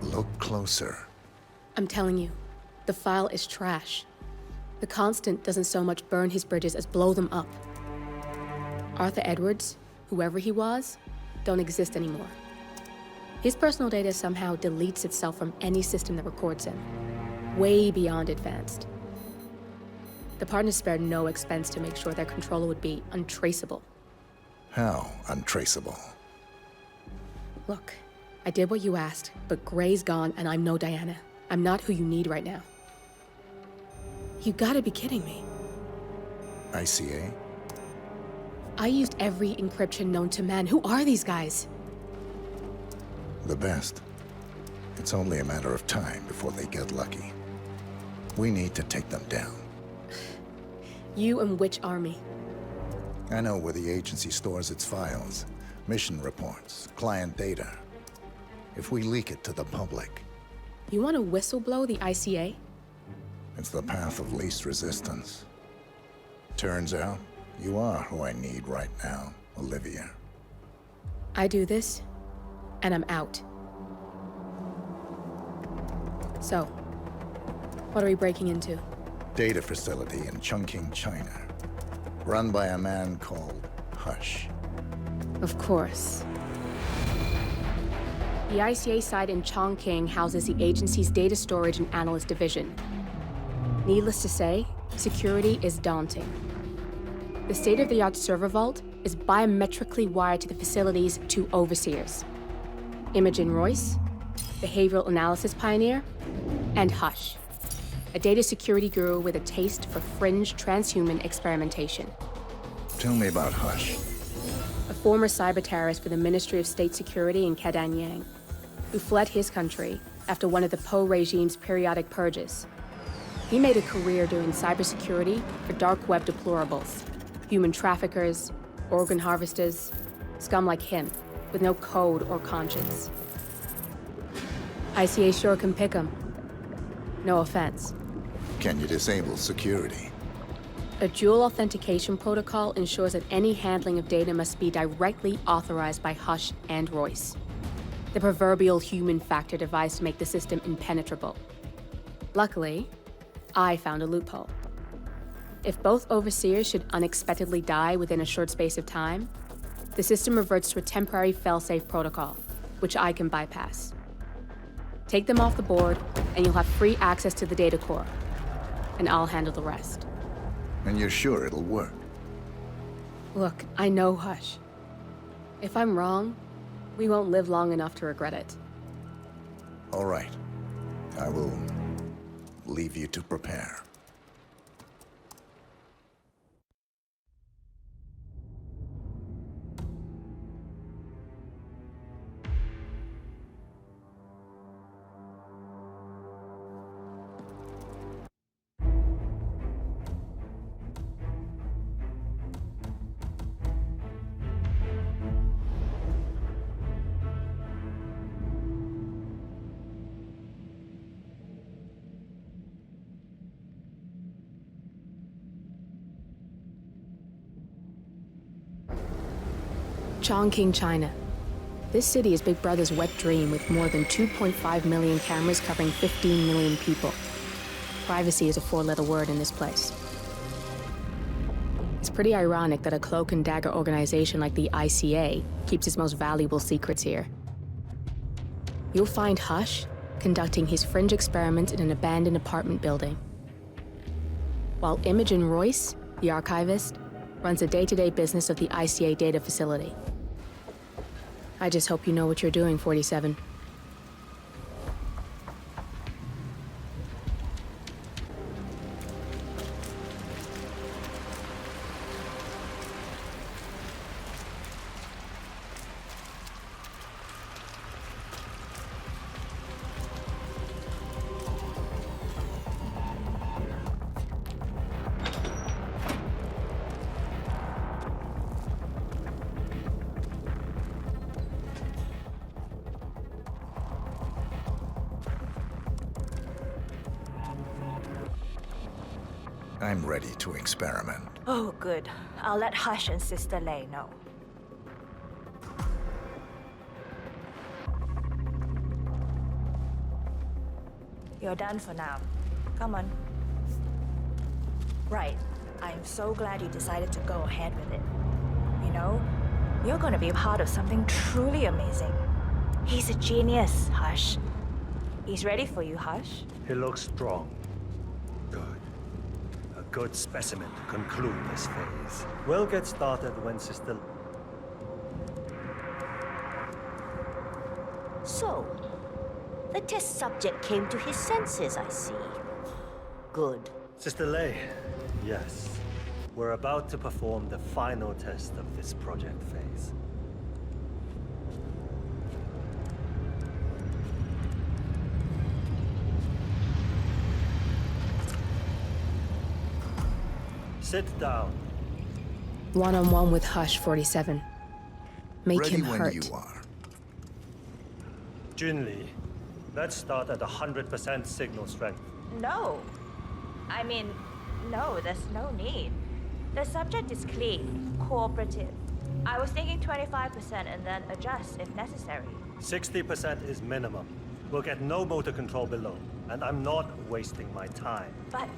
Look closer. I'm telling you, the file is trash. The Constant doesn't so much burn his bridges as blow them up. Arthur Edwards, whoever he was, don't exist anymore. His personal data somehow deletes itself from any system that records him. Way beyond advanced. The partners spared no expense to make sure their controller would be untraceable. How untraceable? Look, I did what you asked, but Gray's gone and I'm no Diana. I'm not who you need right now. You gotta be kidding me. ICA? I used every encryption known to man. Who are these guys? The best. It's only a matter of time before they get lucky. We need to take them down. You and which army? I know where the agency stores its files, mission reports, client data. If we leak it to the public... You want to whistleblow the ICA? It's the path of least resistance. Turns out, you are who I need right now, Olivia. I do this, and I'm out. So, what are we breaking into? Data facility in Chongqing, China. Run by a man called Hush. Of course. The ICA site in Chongqing houses the agency's data storage and analyst division. Needless to say, security is daunting. The state-of-the-art server vault is biometrically wired to the facility's two overseers. Imogen Royce, behavioral analysis pioneer, and Hush, a data security guru with a taste for fringe transhuman experimentation. Tell me about Hush. A former cyber terrorist for the Ministry of State Security in Kadanyang, who fled his country after one of the Po regime's periodic purges. He made a career doing cybersecurity for dark web deplorables, human traffickers, organ harvesters, scum like him, with no code or conscience. ICA sure can pick 'em. No offense. Can you disable security? A dual authentication protocol ensures that any handling of data must be directly authorized by Hush and Royce. The proverbial human factor device to make the system impenetrable. Luckily, I found a loophole. If both overseers should unexpectedly die within a short space of time, the system reverts to a temporary fail-safe protocol, which I can bypass. Take them off the board, and you'll have free access to the data core. And I'll handle the rest. And you're sure it'll work? Look, I know Hush. If I'm wrong, we won't live long enough to regret it. All right. I will leave you to prepare. Chongqing, China. This city is Big Brother's wet dream with more than 2.5 million cameras covering 15 million people. Privacy is a four-letter word in this place. It's pretty ironic that a cloak and dagger organization like the ICA keeps its most valuable secrets here. You'll find Hush conducting his fringe experiments in an abandoned apartment building, while Imogen Royce, the archivist, runs the day-to-day business of the ICA data facility. I just hope you know what you're doing, 47. I'm ready to experiment. Oh, good. I'll let Hush and Sister Lei know. You're done for now. Come on. Right. I'm so glad you decided to go ahead with it. You know, you're gonna be part of something truly amazing. He's a genius, Hush. He's ready for you, Hush. He looks strong. Good. A good specimen to conclude this phase. We'll get started when Sister... So, the test subject came to his senses, I see. Good. Sister Lei, yes. We're about to perform the final test of this project phase. Sit down. One-on-one with Hush, 47. Make Ready him when hurt. you are. Junli, let's start at 100% signal strength. No. I mean, no, there's no need. The subject is clean, cooperative. I was thinking 25% and then adjust if necessary. 60% is minimum. We'll get no motor control below, and I'm not wasting my time. But...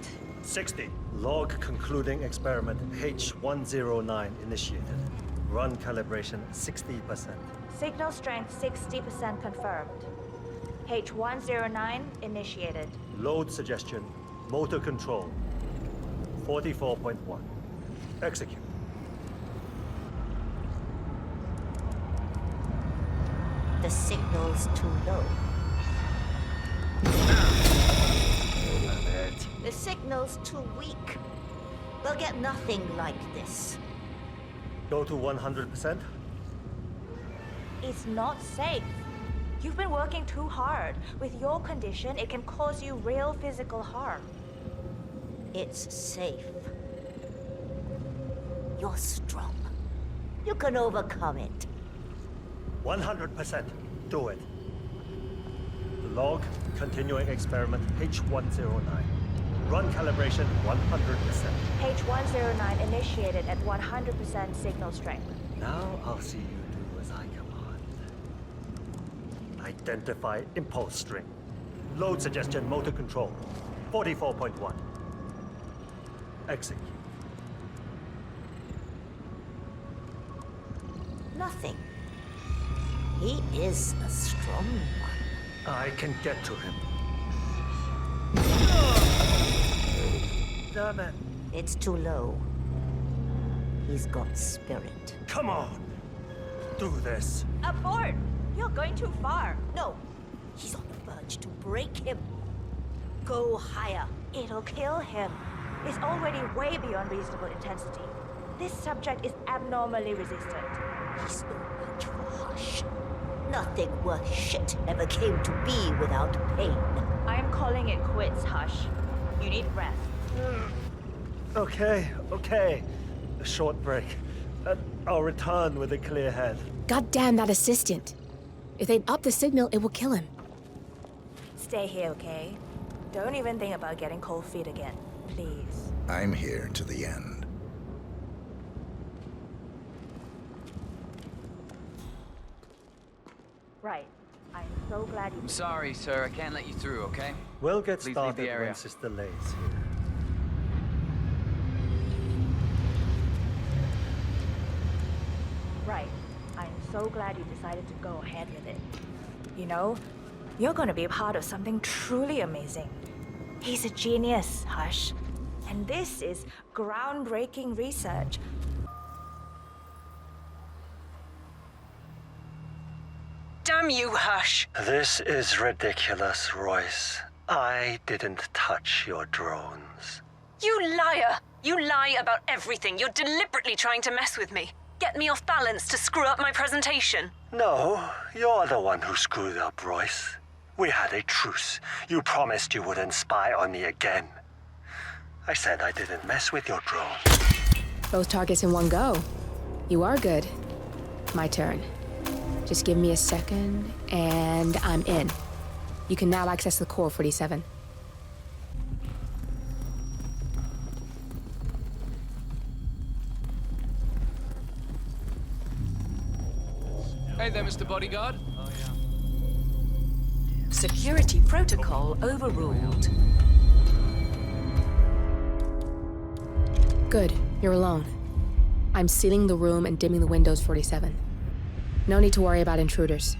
60. Log concluding experiment H109 initiated. Run calibration 60%. Signal strength 60% confirmed. H109 initiated. Load suggestion, motor control 44.1. Execute. The signal's too low. The signal's too weak. We'll get nothing like this. Go to 100%? It's not safe. You've been working too hard. With your condition, it can cause you real physical harm. It's safe. You're strong. You can overcome it. 100%. Do it. Log continuing experiment H109. Run calibration 100%. H109 initiated at 100% signal strength. Now I'll see you do as I command. Identify impulse string. Load suggestion, motor control. 44.1. Execute. Nothing. He is a strong one. I can get to him. Damn it. It's too low. He's got spirit. Come on! Do this. Abort! You're going too far. No! He's on the verge to break him. Go higher. It'll kill him. It's already way beyond reasonable intensity. This subject is abnormally resistant. He's no match for Hush. Nothing worth shit ever came to be without pain. I am calling it quits, Hush. You need rest. Okay. A short break. I'll return with a clear head. God damn that assistant. If they'd up the signal, it will kill him. Stay here, okay? Don't even think about getting cold feet again, please. I'm here to the end. Right. I'm so glad you... I'm sorry, sir. I can't let you through, okay? We'll get Please leave started the area. once Sister Lay's here. Right. I'm so glad you decided to go ahead with it. You know, you're gonna be a part of something truly amazing. He's a genius, Hush. And this is groundbreaking research. Damn you, Hush! This is ridiculous, Royce. I didn't touch your drones. You liar! You lie about everything. You're deliberately trying to mess with me. Get me off balance to screw up my presentation. No, you're the one who screwed up, Royce. We had a truce. You promised you wouldn't spy on me again. I said I didn't mess with your drone. Both targets in one go. You are good. My turn. Just give me a second, and I'm in. You can now access the core, 47. Hey there, Mr. Bodyguard. Security protocol overruled. Good, you're alone. I'm sealing the room and dimming the windows, 47. No need to worry about intruders.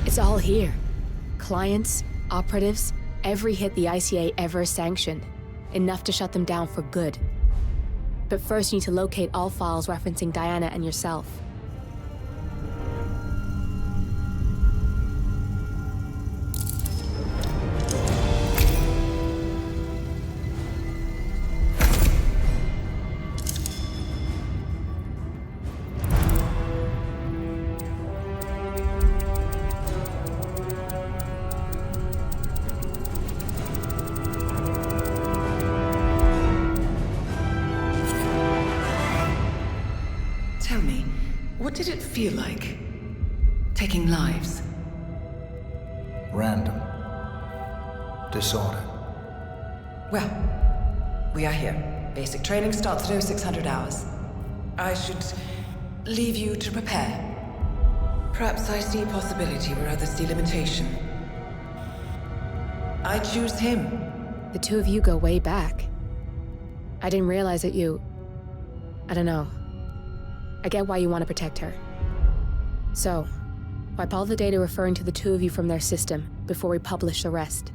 It's all here. Clients, operatives, every hit the ICA ever sanctioned. Enough to shut them down for good. But first you need to locate all files referencing Diana and yourself. Tell me, what did it feel like? Taking lives? Random. Disorder. Well, we are here. Basic training starts at 0600 hours. I should leave you to prepare. Perhaps I see possibility where others see limitation. I choose him. The two of you go way back. I didn't realize that you... I don't know. I get why you want to protect her. So, wipe all the data referring to the two of you from their system before we publish the rest.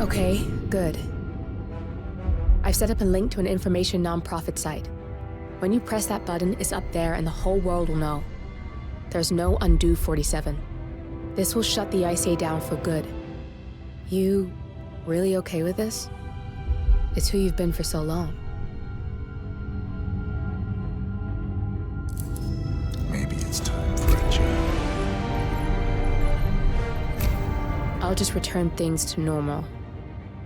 Okay, good. I've set up a link to an information nonprofit site. When you press that button, it's up there and the whole world will know. There's no undo, 47. This will shut the ICA down for good. You really okay with this? It's who you've been for so long. I'll just return things to normal.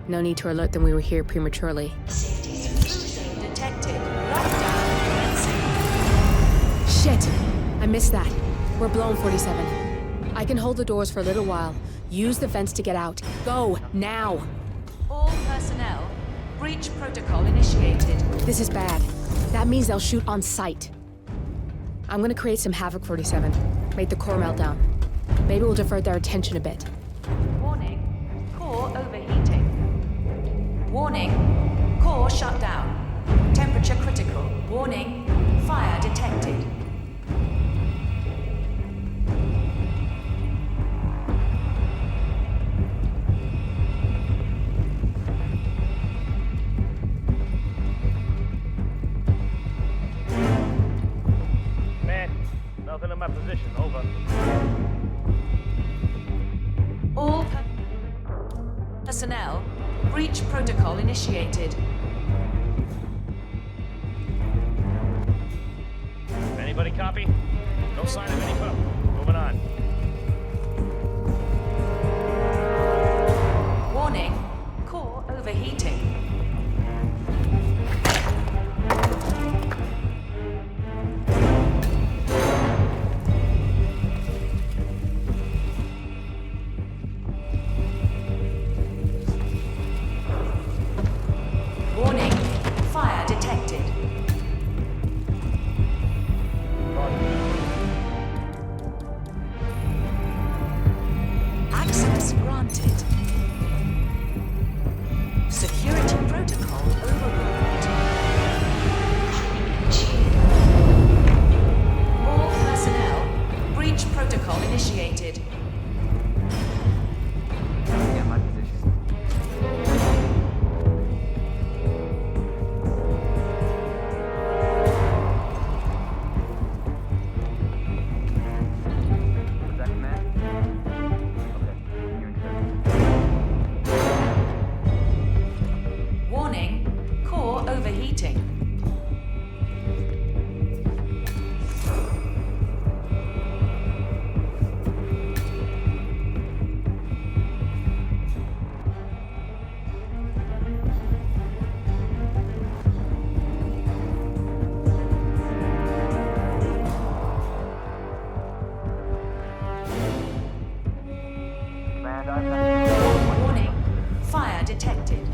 No need to alert them we were here prematurely. Detected. Lockdown. Shit! I missed that. We're blown, 47. I can hold the doors for a little while. Use the vents to get out. Go, now! All personnel, breach protocol initiated. This is bad. That means they'll shoot on sight. I'm gonna create some havoc, 47. Make the core melt down. Maybe we'll divert their attention a bit. Warning, core overheating. Warning, core shut down. Temperature critical. Warning, fire detected. Man, nothing in my position. Over. All personnel, breach protocol initiated. Anybody copy? No sign of any pup. Moving on. Warning, core overheating. Warning, fire detected. Access granted. Security protocol overruled. All personnel, breach protocol initiated. Get my position. Was that command? Okay, hearing service. Warning, core overheating. Command, I've got... Warning, fire detected.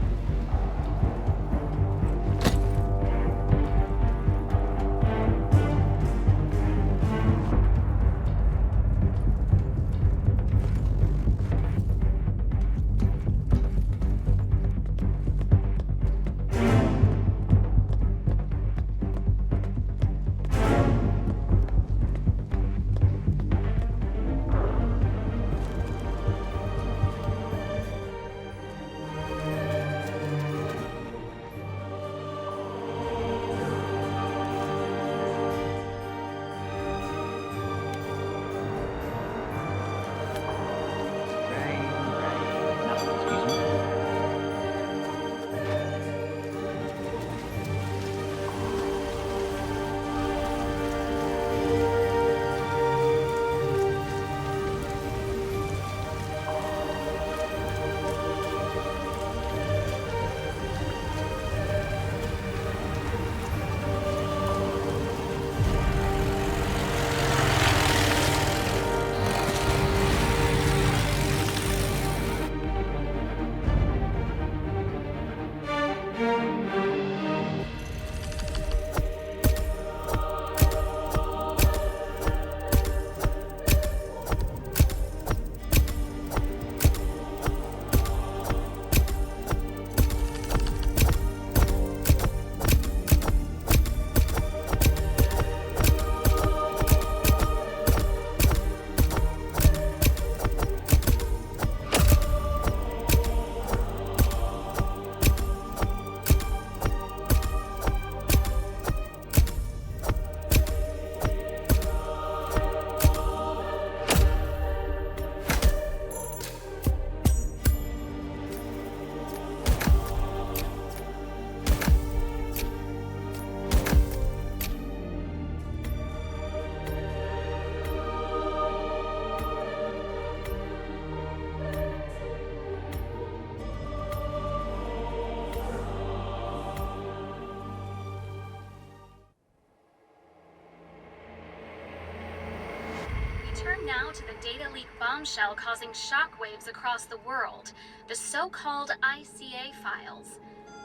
now to the data leak bombshell causing shockwaves across the world. The so-called ICA files.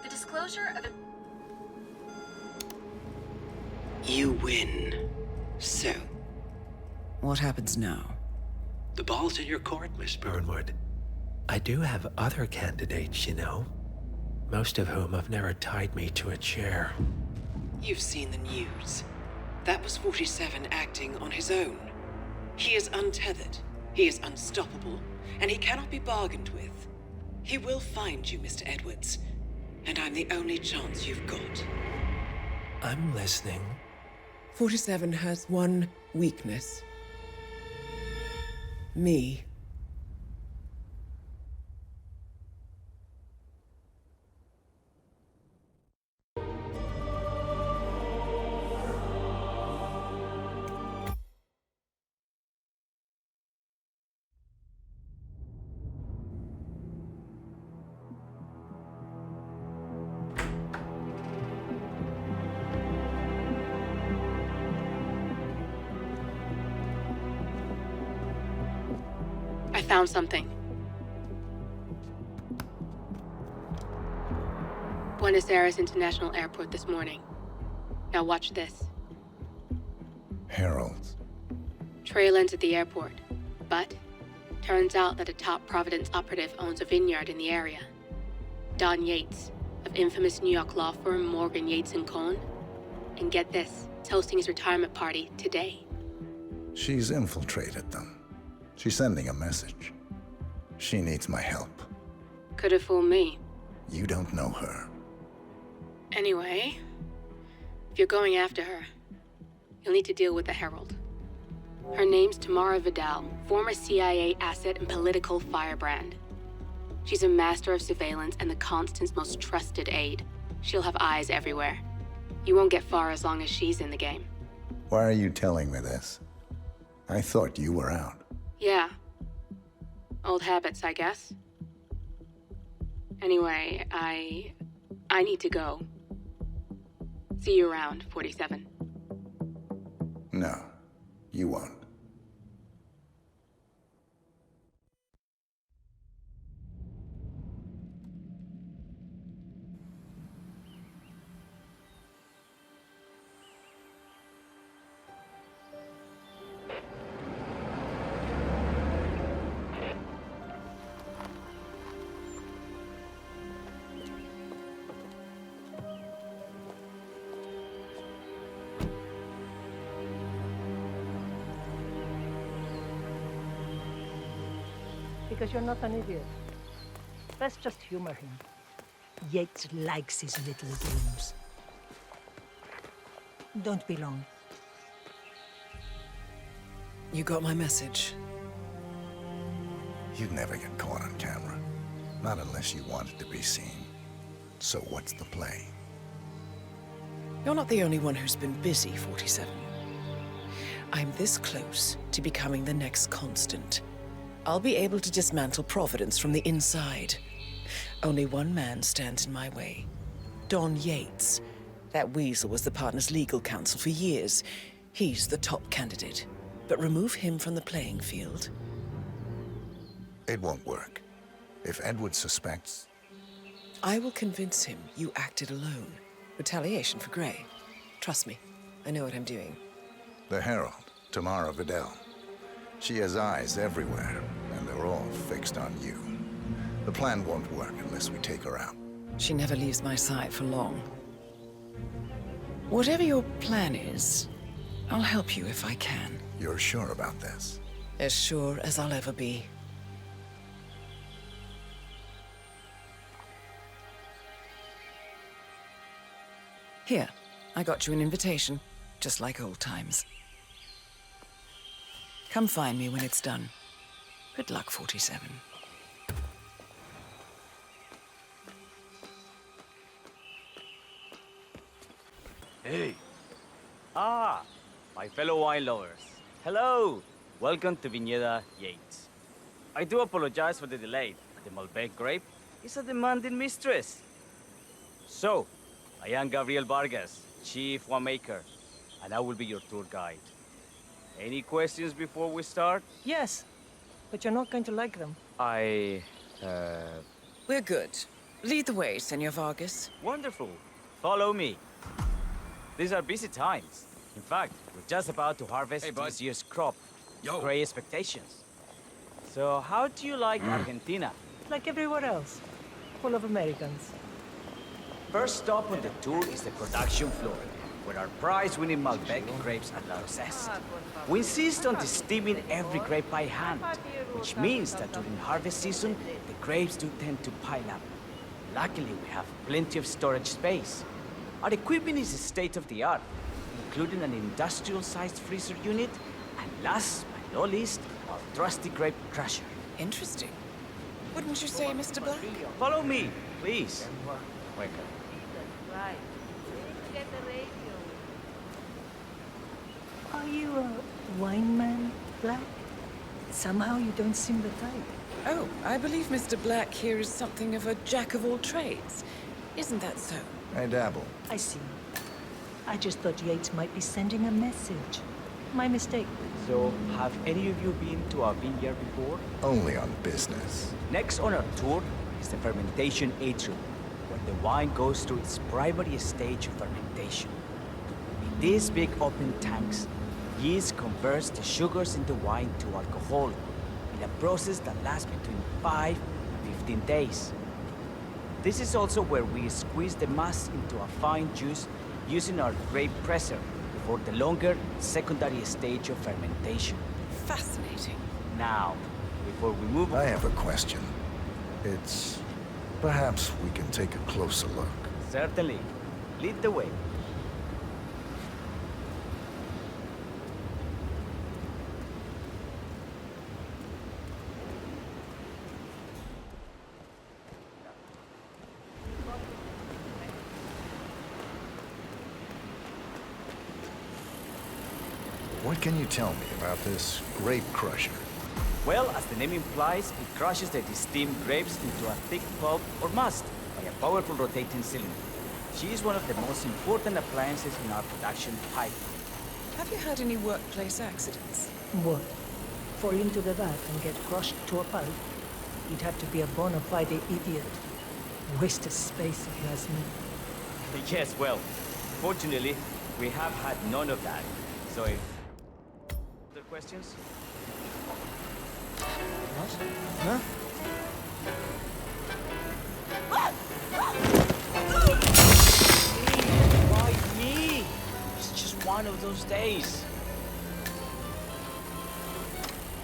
The disclosure of... You win. So, What happens now? The ball's in your court, Miss Burnwood. I do have other candidates, you know. Most of whom have never tied me to a chair. You've seen the news. That was 47 acting on his own. He is untethered, he is unstoppable, and he cannot be bargained with. He will find you, Mr. Edwards, and I'm the only chance you've got. I'm listening. 47 has one weakness. Me. I found something. Buenos Aires International Airport this morning. Now watch this. Heralds. Trail ends at the airport, but turns out that a top Providence operative owns a vineyard in the area. Don Yates, of infamous New York law firm Morgan, Yates & Cohn. And get this, is hosting his retirement party today. She's infiltrated them. She's sending a message. She needs my help. Could have fooled me. You don't know her. Anyway, if you're going after her, you'll need to deal with the Herald. Her name's Tamara Vidal, former CIA asset and political firebrand. She's a master of surveillance and the Constant's most trusted aide. She'll have eyes everywhere. You won't get far as long as she's in the game. Why are you telling me this? I thought you were out. Yeah. Old habits, I guess. Anyway, I need to go. See you around, 47. No, you won't. Because you're not an idiot. Let's just humor him. Yates likes his little games. Don't be long. You got my message. You'd never get caught on camera. Not unless you wanted to be seen. So what's the play? You're not the only one who's been busy, 47. I'm this close to becoming the next Constant. I'll be able to dismantle Providence from the inside. Only one man stands in my way. Don Yates. That weasel was the partner's legal counsel for years. He's the top candidate. But remove him from the playing field. It won't work. If Edward suspects... I will convince him you acted alone. Retaliation for Grey. Trust me, I know what I'm doing. The Herald, Tamara Vidal. She has eyes everywhere, and they're all fixed on you. The plan won't work unless we take her out. She never leaves my side for long. Whatever your plan is, I'll help you if I can. You're sure about this? As sure as I'll ever be. Here, I got you an invitation, just like old times. Come find me when it's done. Good luck, 47. Hey. Ah, my fellow wine lovers. Hello. Welcome to Viñeda Yates. I do apologize for the delay. The Malbec grape is a demanding mistress. So, I am Gabriel Vargas, Chief Winemaker, and I will be your tour guide. Any questions before we start? Yes, but you're not going to like them. We're good. Lead the way, Senor Vargas. Wonderful. Follow me. These are busy times. In fact, we're just about to harvest this year's crop. Great expectations. So, how do you like Argentina? Like everywhere else. Full of Americans. First stop on the tour is the production floor, where our prize-winning Malbec grapes are processed. We insist on steaming every grape by hand, which means that during harvest season, the grapes do tend to pile up. Luckily, we have plenty of storage space. Our equipment is state-of-the-art, including an industrial-sized freezer unit, and last but not least, our trusty grape crusher. Interesting. Wouldn't you say, Mr. Black? Follow me, please. Wake up. Right. Get the radio. Are you a wine man, Black? Somehow you don't seem the type. Oh, I believe Mr. Black here is something of a jack of all trades. Isn't that so? I dabble. I see. I just thought Yates might be sending a message. My mistake. So, have any of you been to our vineyard before? Only on business. Next on our tour is the fermentation atrium, where the wine goes through its primary stage of fermentation. In these big open tanks, yeast converts the sugars in the wine to alcohol in a process that lasts between 5 and 15 days. This is also where we squeeze the mass into a fine juice using our grape presser for the longer secondary stage of fermentation. Fascinating. Now, before we move on... I have a question. It's... perhaps we can take a closer look. Certainly. Lead the way. What can you tell me about this grape crusher? Well, as the name implies, it crushes the steamed grapes into a thick pulp or must by a powerful rotating cylinder. She is one of the most important appliances in our production pipeline. Have you had any workplace accidents? What? Fall into the vat and get crushed to a pulp? You'd have to be a bona fide idiot. Waste of space if you ask me. Yes, well, fortunately, we have had none of that. So if... Other questions? What? Huh? Why me? It's just one of those days.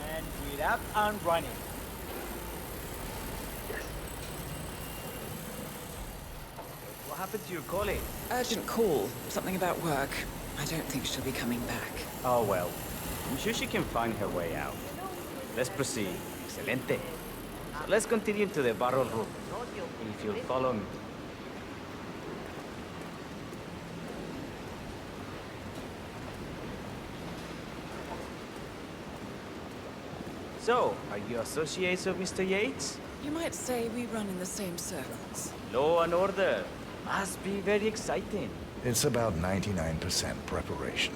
And we're up and running. What happened to your colleague? Urgent call. Something about work. I don't think she'll be coming back. Oh well. I'm sure she can find her way out. Let's proceed. Excelente. So let's continue to the barrel room. If you'll follow me. So, are you associates of Mr. Yates? You might say we run in the same circles. Law and order. Must be very exciting. It's about 99% preparation.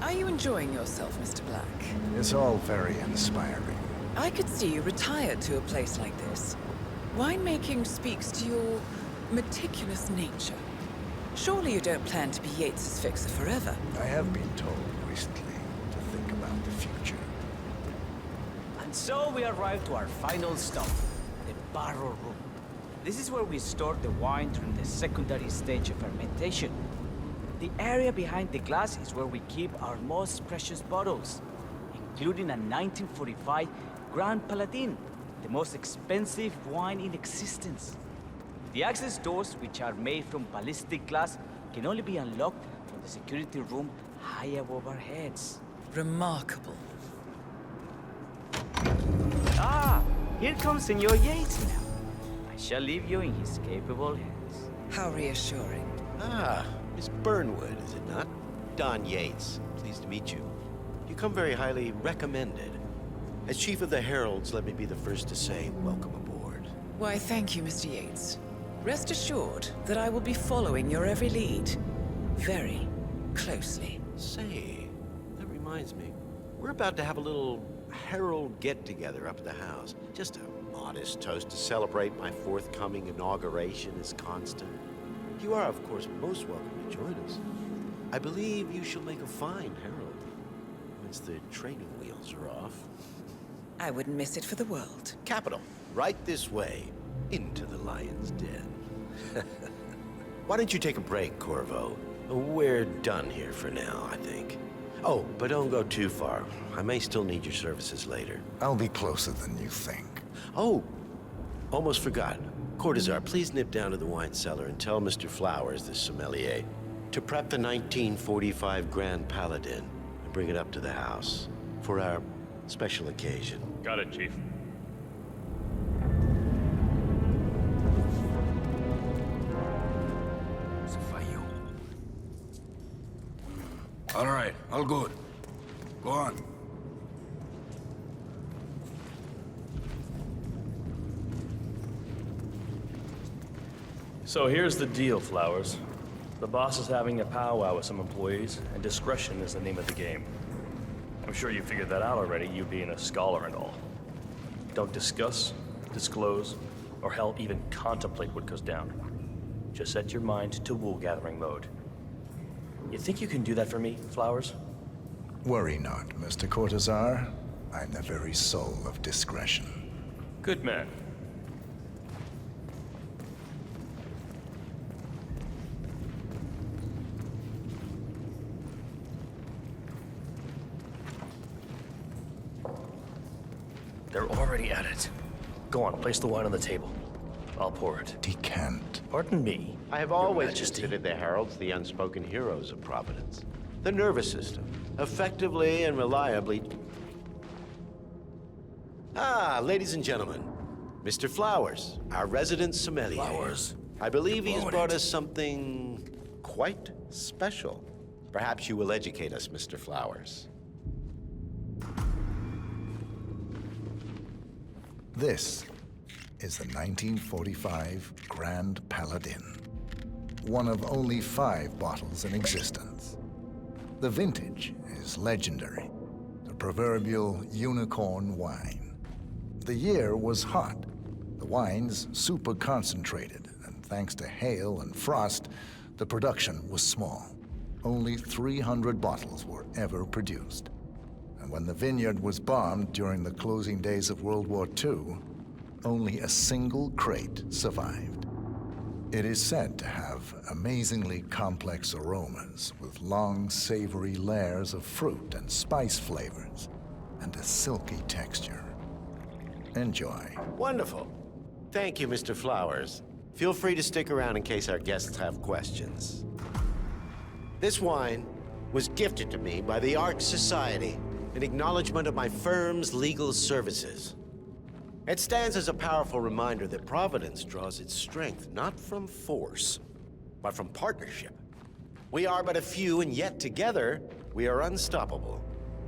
Are you enjoying yourself, Mr. Black? It's all very inspiring. I could see you retired to a place like this. Winemaking speaks to your meticulous nature. Surely you don't plan to be Yates's fixer forever. I have been told recently to think about the future. And so we arrive to our final stop, the barrel room. This is where we store the wine during the secondary stage of fermentation. The area behind the glass is where we keep our most precious bottles, including a 1945 Grand Paladin, the most expensive wine in existence. The access doors, which are made from ballistic glass, can only be unlocked from the security room high above our heads. Remarkable. Ah, here comes Senor Yates now. I shall leave you in his capable hands. How reassuring. Ah, Miss Burnwood, is it not? Don Yates. Pleased to meet you. You come very highly recommended. As Chief of the Heralds, let me be the first to say welcome aboard. Why, thank you, Mr. Yates. Rest assured that I will be following your every lead. Very closely. Say, that reminds me. We're about to have a little Herald get-together up at the house. Just a modest toast to celebrate my forthcoming inauguration as Constant. You are, of course, most welcome to join us. I believe you shall make a fine Herald, once the training wheels are off. I wouldn't miss it for the world. Capital. Right this way, into the lion's den. Why don't you take a break, Corvo? We're done here for now, I think. Oh, but don't go too far. I may still need your services later. I'll be closer than you think. Oh, almost forgot. Cortazar, please nip down to the wine cellar and tell Mr. Flowers, the sommelier, to prep the 1945 Grand Paladin and bring it up to the house for our special occasion. Got it, Chief. All right, all good. Go on. So here's the deal, Flowers. The boss is having a powwow with some employees, and discretion is the name of the game. I'm sure you figured that out already, you being a scholar and all. Don't discuss, disclose, or hell, even contemplate what goes down. Just set your mind to wool-gathering mode. You think you can do that for me, Flowers? Worry not, Mr. Cortazar. I'm the very soul of discretion. Good man. They're already at it. Go on, place the wine on the table. I'll pour it. Decant. Pardon me. I have always considered the Heralds the unspoken heroes of Providence. The nervous system, effectively and reliably... Ah, ladies and gentlemen, Mr. Flowers, our resident sommelier. Flowers. I believe he has brought us something quite special. Perhaps you will educate us, Mr. Flowers. This is the 1945 Grand Paladin, one of only 5 bottles in existence. The vintage is legendary, the proverbial unicorn wine. The year was hot, the wine's super concentrated, and thanks to hail and frost, the production was small. Only 300 bottles were ever produced. And when the vineyard was bombed during the closing days of World War II, only a single crate survived. It is said to have amazingly complex aromas with long, savory layers of fruit and spice flavors, and a silky texture. Enjoy. Wonderful. Thank you, Mr. Flowers. Feel free to stick around in case our guests have questions. This wine was gifted to me by the Ark Society in acknowledgement of my firm's legal services. It stands as a powerful reminder that Providence draws its strength not from force, but from partnership. We are but a few, and yet together we are unstoppable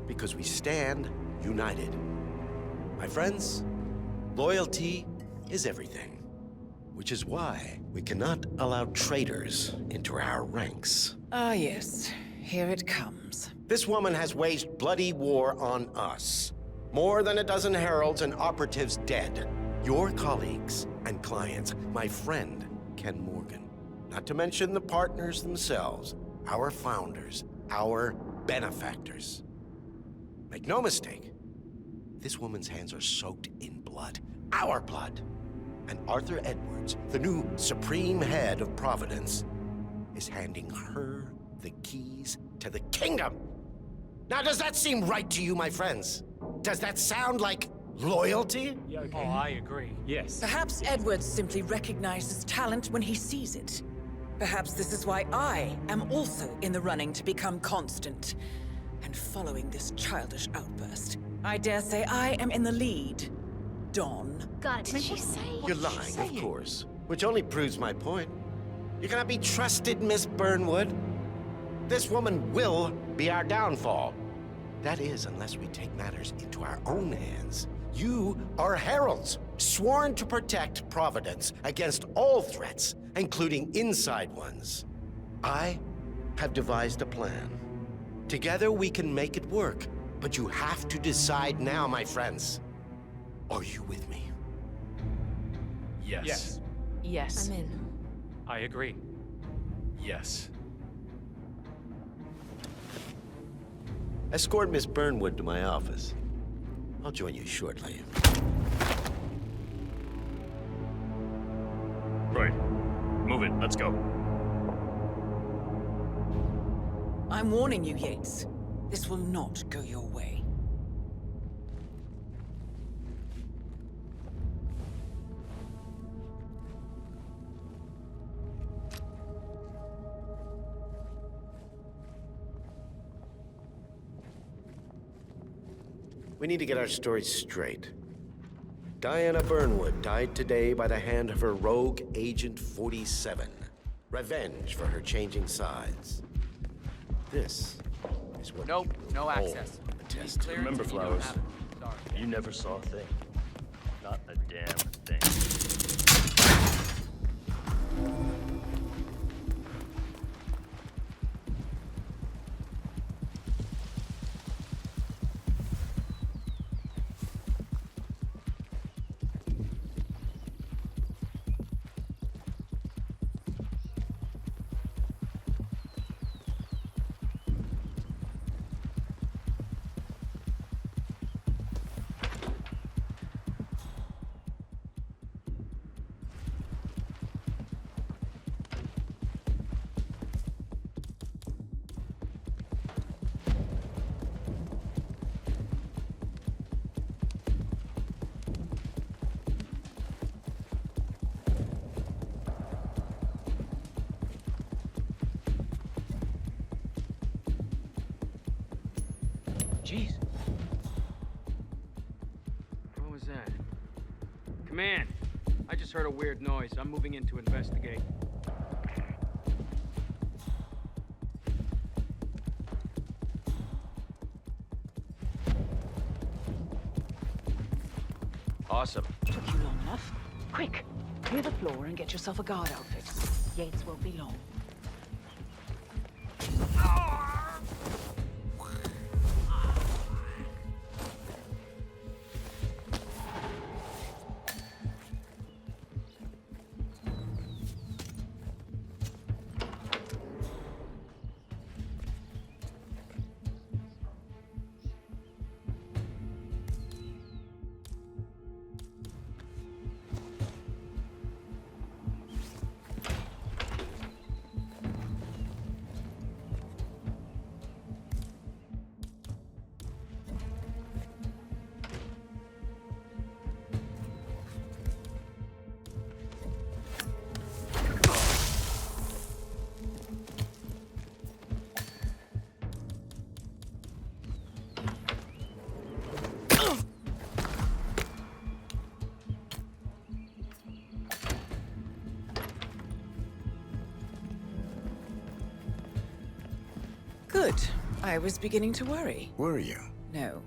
because we stand united. My friends, loyalty is everything, which is why we cannot allow traitors into our ranks. Ah, yes. Here it comes. This woman has waged bloody war on us. More than a dozen heralds and operatives dead. Your colleagues and clients, my friend, Ken Morgan. Not to mention the partners themselves, our founders, our benefactors. Make no mistake, this woman's hands are soaked in blood. Our blood. And Arthur Edwards, the new supreme head of Providence, is handing her the keys to the kingdom. Now, does that seem right to you, my friends? Does that sound like loyalty? Yeah, okay. Oh, I agree. Yes. Perhaps Edwards simply recognizes talent when he sees it. Perhaps this is why I am also in the running to become Constant. And following this childish outburst, I dare say I am in the lead. Dawn. God, did she say? You're lying, of course. Which only proves my point. You cannot be trusted, Miss Burnwood. This woman will be our downfall. That is, unless we take matters into our own hands. You are heralds, sworn to protect Providence against all threats, including inside ones. I have devised a plan. Together we can make it work, but you have to decide now, my friends. Are you with me? Yes. Yes. I'm in. I agree. Yes. Escort Miss Burnwood to my office. I'll join you shortly. Right. Move it. Let's go. I'm warning you, Yates. This will not go your way. We need to get our story straight. Diana Burnwood died today by the hand of her rogue Agent 47. Revenge for her changing sides. This is what Nope, no all access. attest to. Remember, Flowers, you never saw a thing. Not a damn thing. Jeez. What was that? Command, I just heard a weird noise. I'm moving in to investigate. Awesome. Took you long enough. Quick, clear the floor and get yourself a guard outfit. Yates won't be long. Good. I was beginning to worry. Were you? No.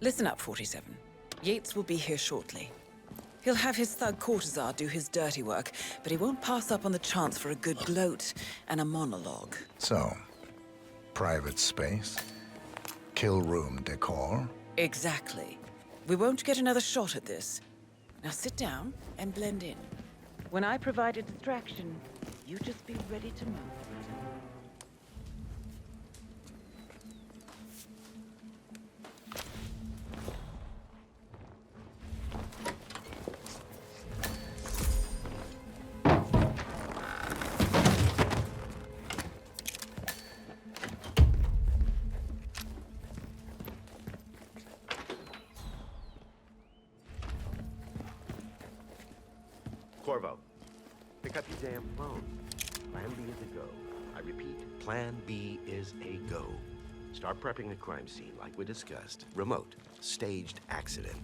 Listen up, 47. Yates will be here shortly. He'll have his thug Cortazar do his dirty work, but he won't pass up on the chance for a good gloat and a monologue. So, private space? Kill room decor? Exactly. We won't get another shot at this. Now sit down and blend in. When I provide a distraction, you just be ready to move. Corvo, pick up your damn phone. Plan B is a go. I repeat, Plan B is a go. Start prepping the crime scene like we discussed. Remote, staged accident.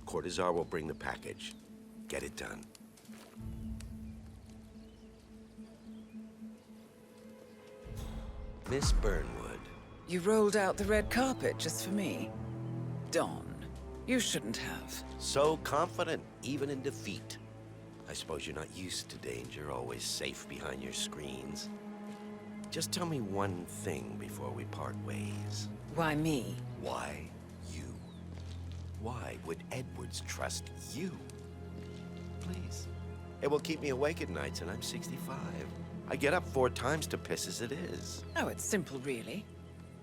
Cortazar will bring the package. Get it done. Miss Burnwood, You rolled out the red carpet just for me. Don, you shouldn't have. So confident, even in defeat. I suppose you're not used to danger, always safe behind your screens. Just tell me one thing before we part ways. Why me? Why you? Why would Edwards trust you? Please. It will keep me awake at nights, and I'm 65. I get up 4 times to piss as it is. Oh, it's simple, really.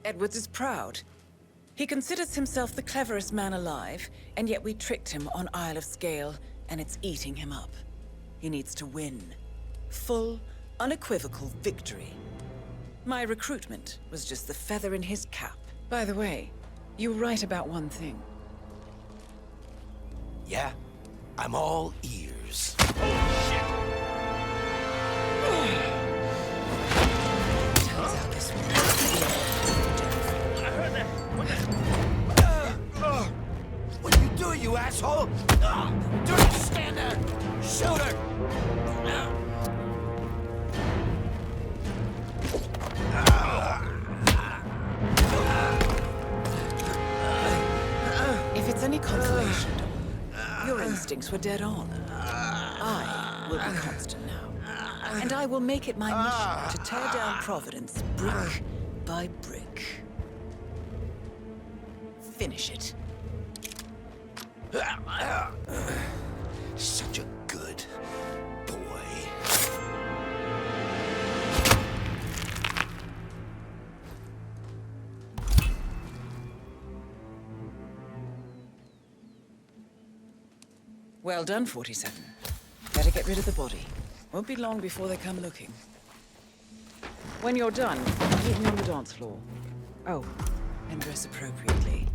Edwards is proud. He considers himself the cleverest man alive, and yet we tricked him on Isle of Scale, and it's eating him up. He needs to win. Full, unequivocal victory. My recruitment was just the feather in his cap. By the way, you were right about one thing. Yeah? I'm all ears. Turns out this one. I heard that. What are you doing, you asshole? Do not stand there! Shoot her! If it's any consolation, your instincts were dead on. I will be constant now. And I will make it my mission to tear down Providence brick by brick. Finish it. Such a good boy. Well done, 47. Better get rid of the body. Won't be long before they come looking. When you're done, meet me on the dance floor. Oh, and dress appropriately.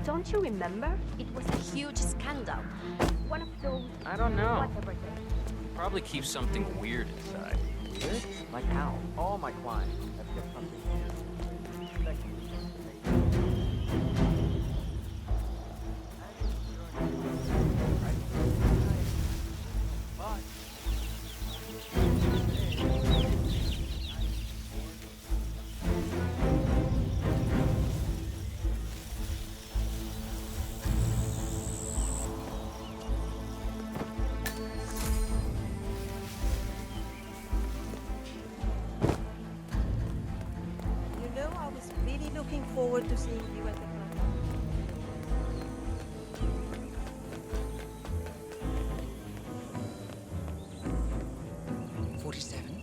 Don't you remember? It was a huge scandal. One of those... I don't know. Whatever they... Probably keep something weird inside. Weird? Like how? All my clients have kept something weird. Looking forward to seeing you at the club. 47.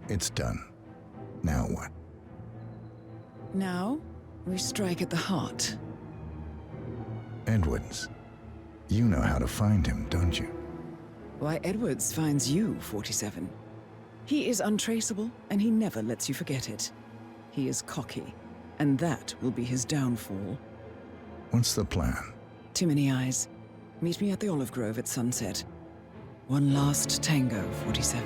It's done. Now what? Now, we strike at the heart. Edwards. You know how to find him, don't you? Why, Edwards finds you, 47. He is untraceable, and he never lets you forget it. He is cocky, and that will be his downfall. What's the plan? Too many eyes. Meet me at the Olive Grove at sunset. One last tango, 47.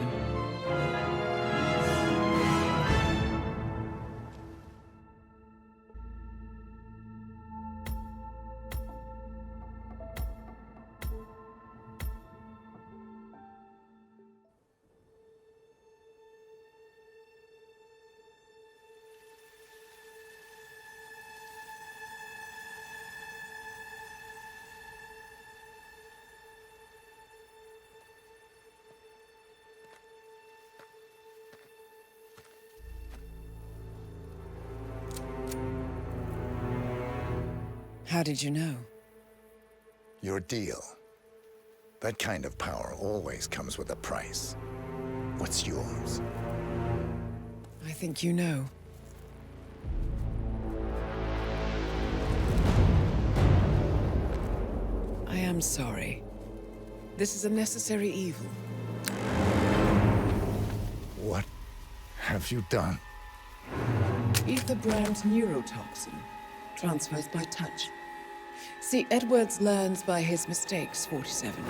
How did you know? Your deal. That kind of power always comes with a price. What's yours? I think you know. I am sorry. This is a necessary evil. What have you done? Ether brand neurotoxin transfers by touch. See, Edwards learns by his mistakes, 47.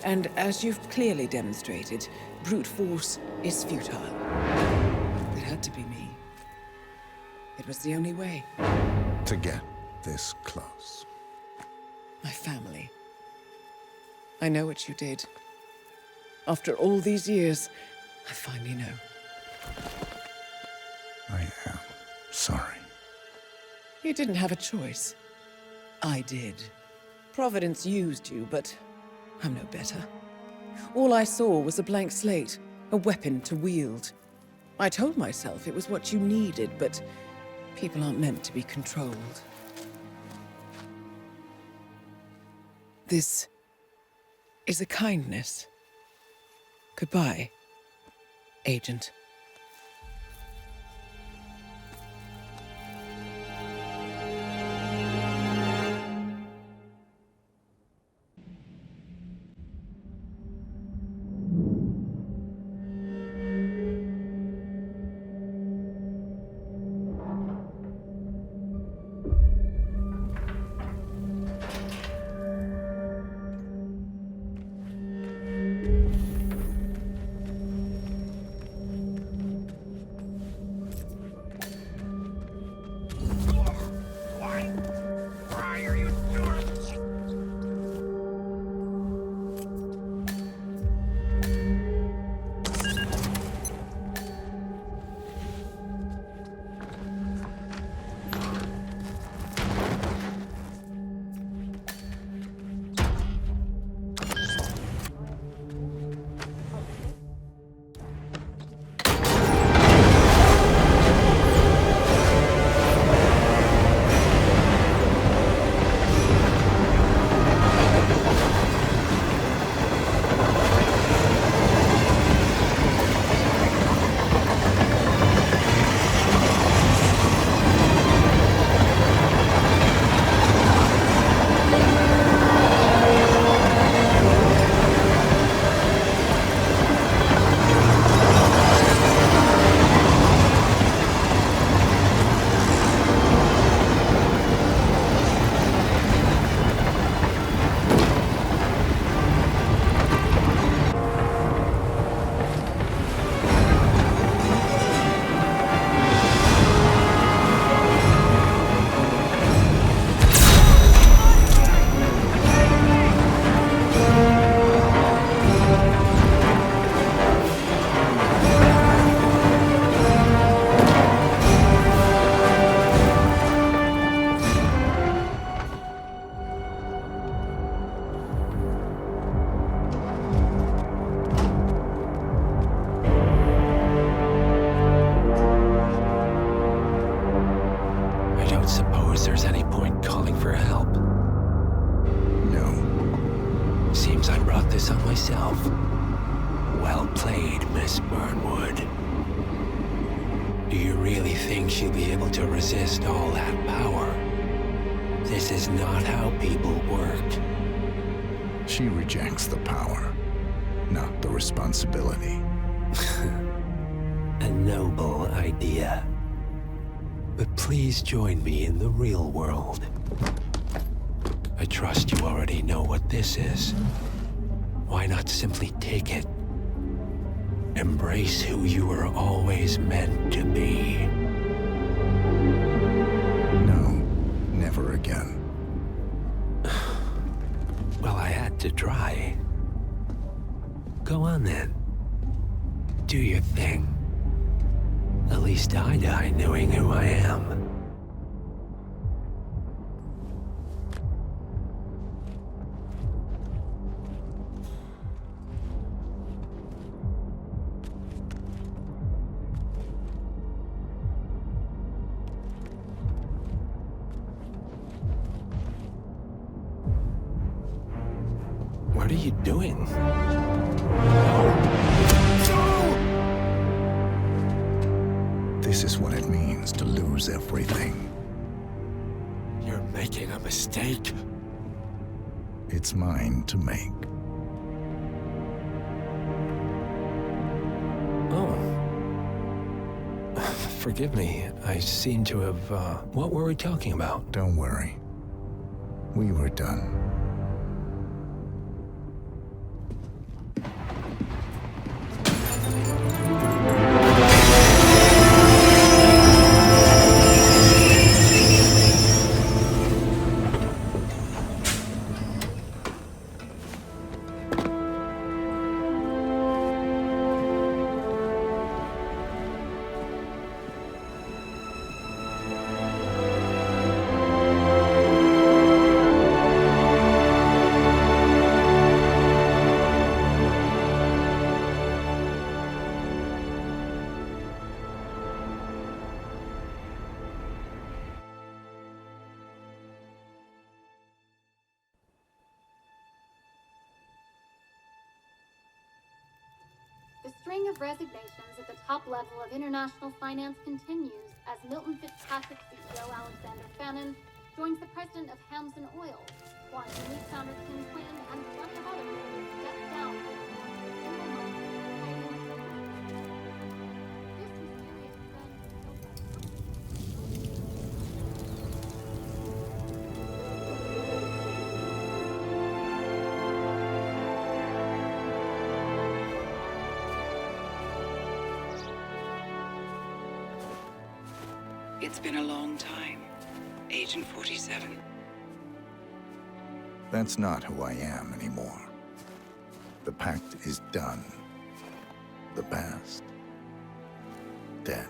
And as you've clearly demonstrated, brute force is futile. It had to be me. It was the only way. To get this close. My family. I know what you did. After all these years, I finally know. I am sorry. You didn't have a choice. I did. Providence used you, but I'm no better. All I saw was a blank slate, a weapon to wield. I told myself it was what you needed, but people aren't meant to be controlled. This is a kindness. Goodbye, Agent. She rejects the power, not the responsibility. A noble idea. But please join me in the real world. I trust you already know what this is. Why not simply take it? Embrace who you were always meant to be. No, never again. Well, I had to try. Go on then. Do your thing. At least I die knowing who I am. What are you doing? This is what it means to lose everything. You're making a mistake. It's mine to make. Oh. Forgive me. I seem to have, what were we talking about? Don't worry. We were done. The string of resignations at the top level of international finance continues as Milton Fitzpatrick CEO Alexander Fannin joins the president of Hamson Oil, Quantum Leap founder Tim Quinn, and plenty of other people step down. It's been a long time, Agent 47. That's not who I am anymore. The pact is done. The past, dead.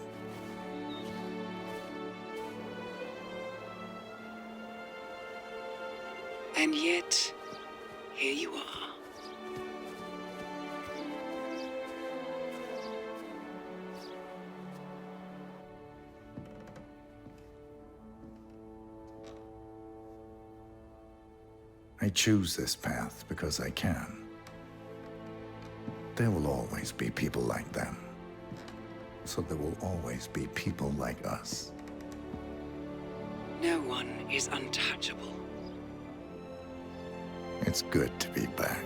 And yet, here you are. I choose this path because I can. There will always be people like them. So there will always be people like us. No one is untouchable. It's good to be back.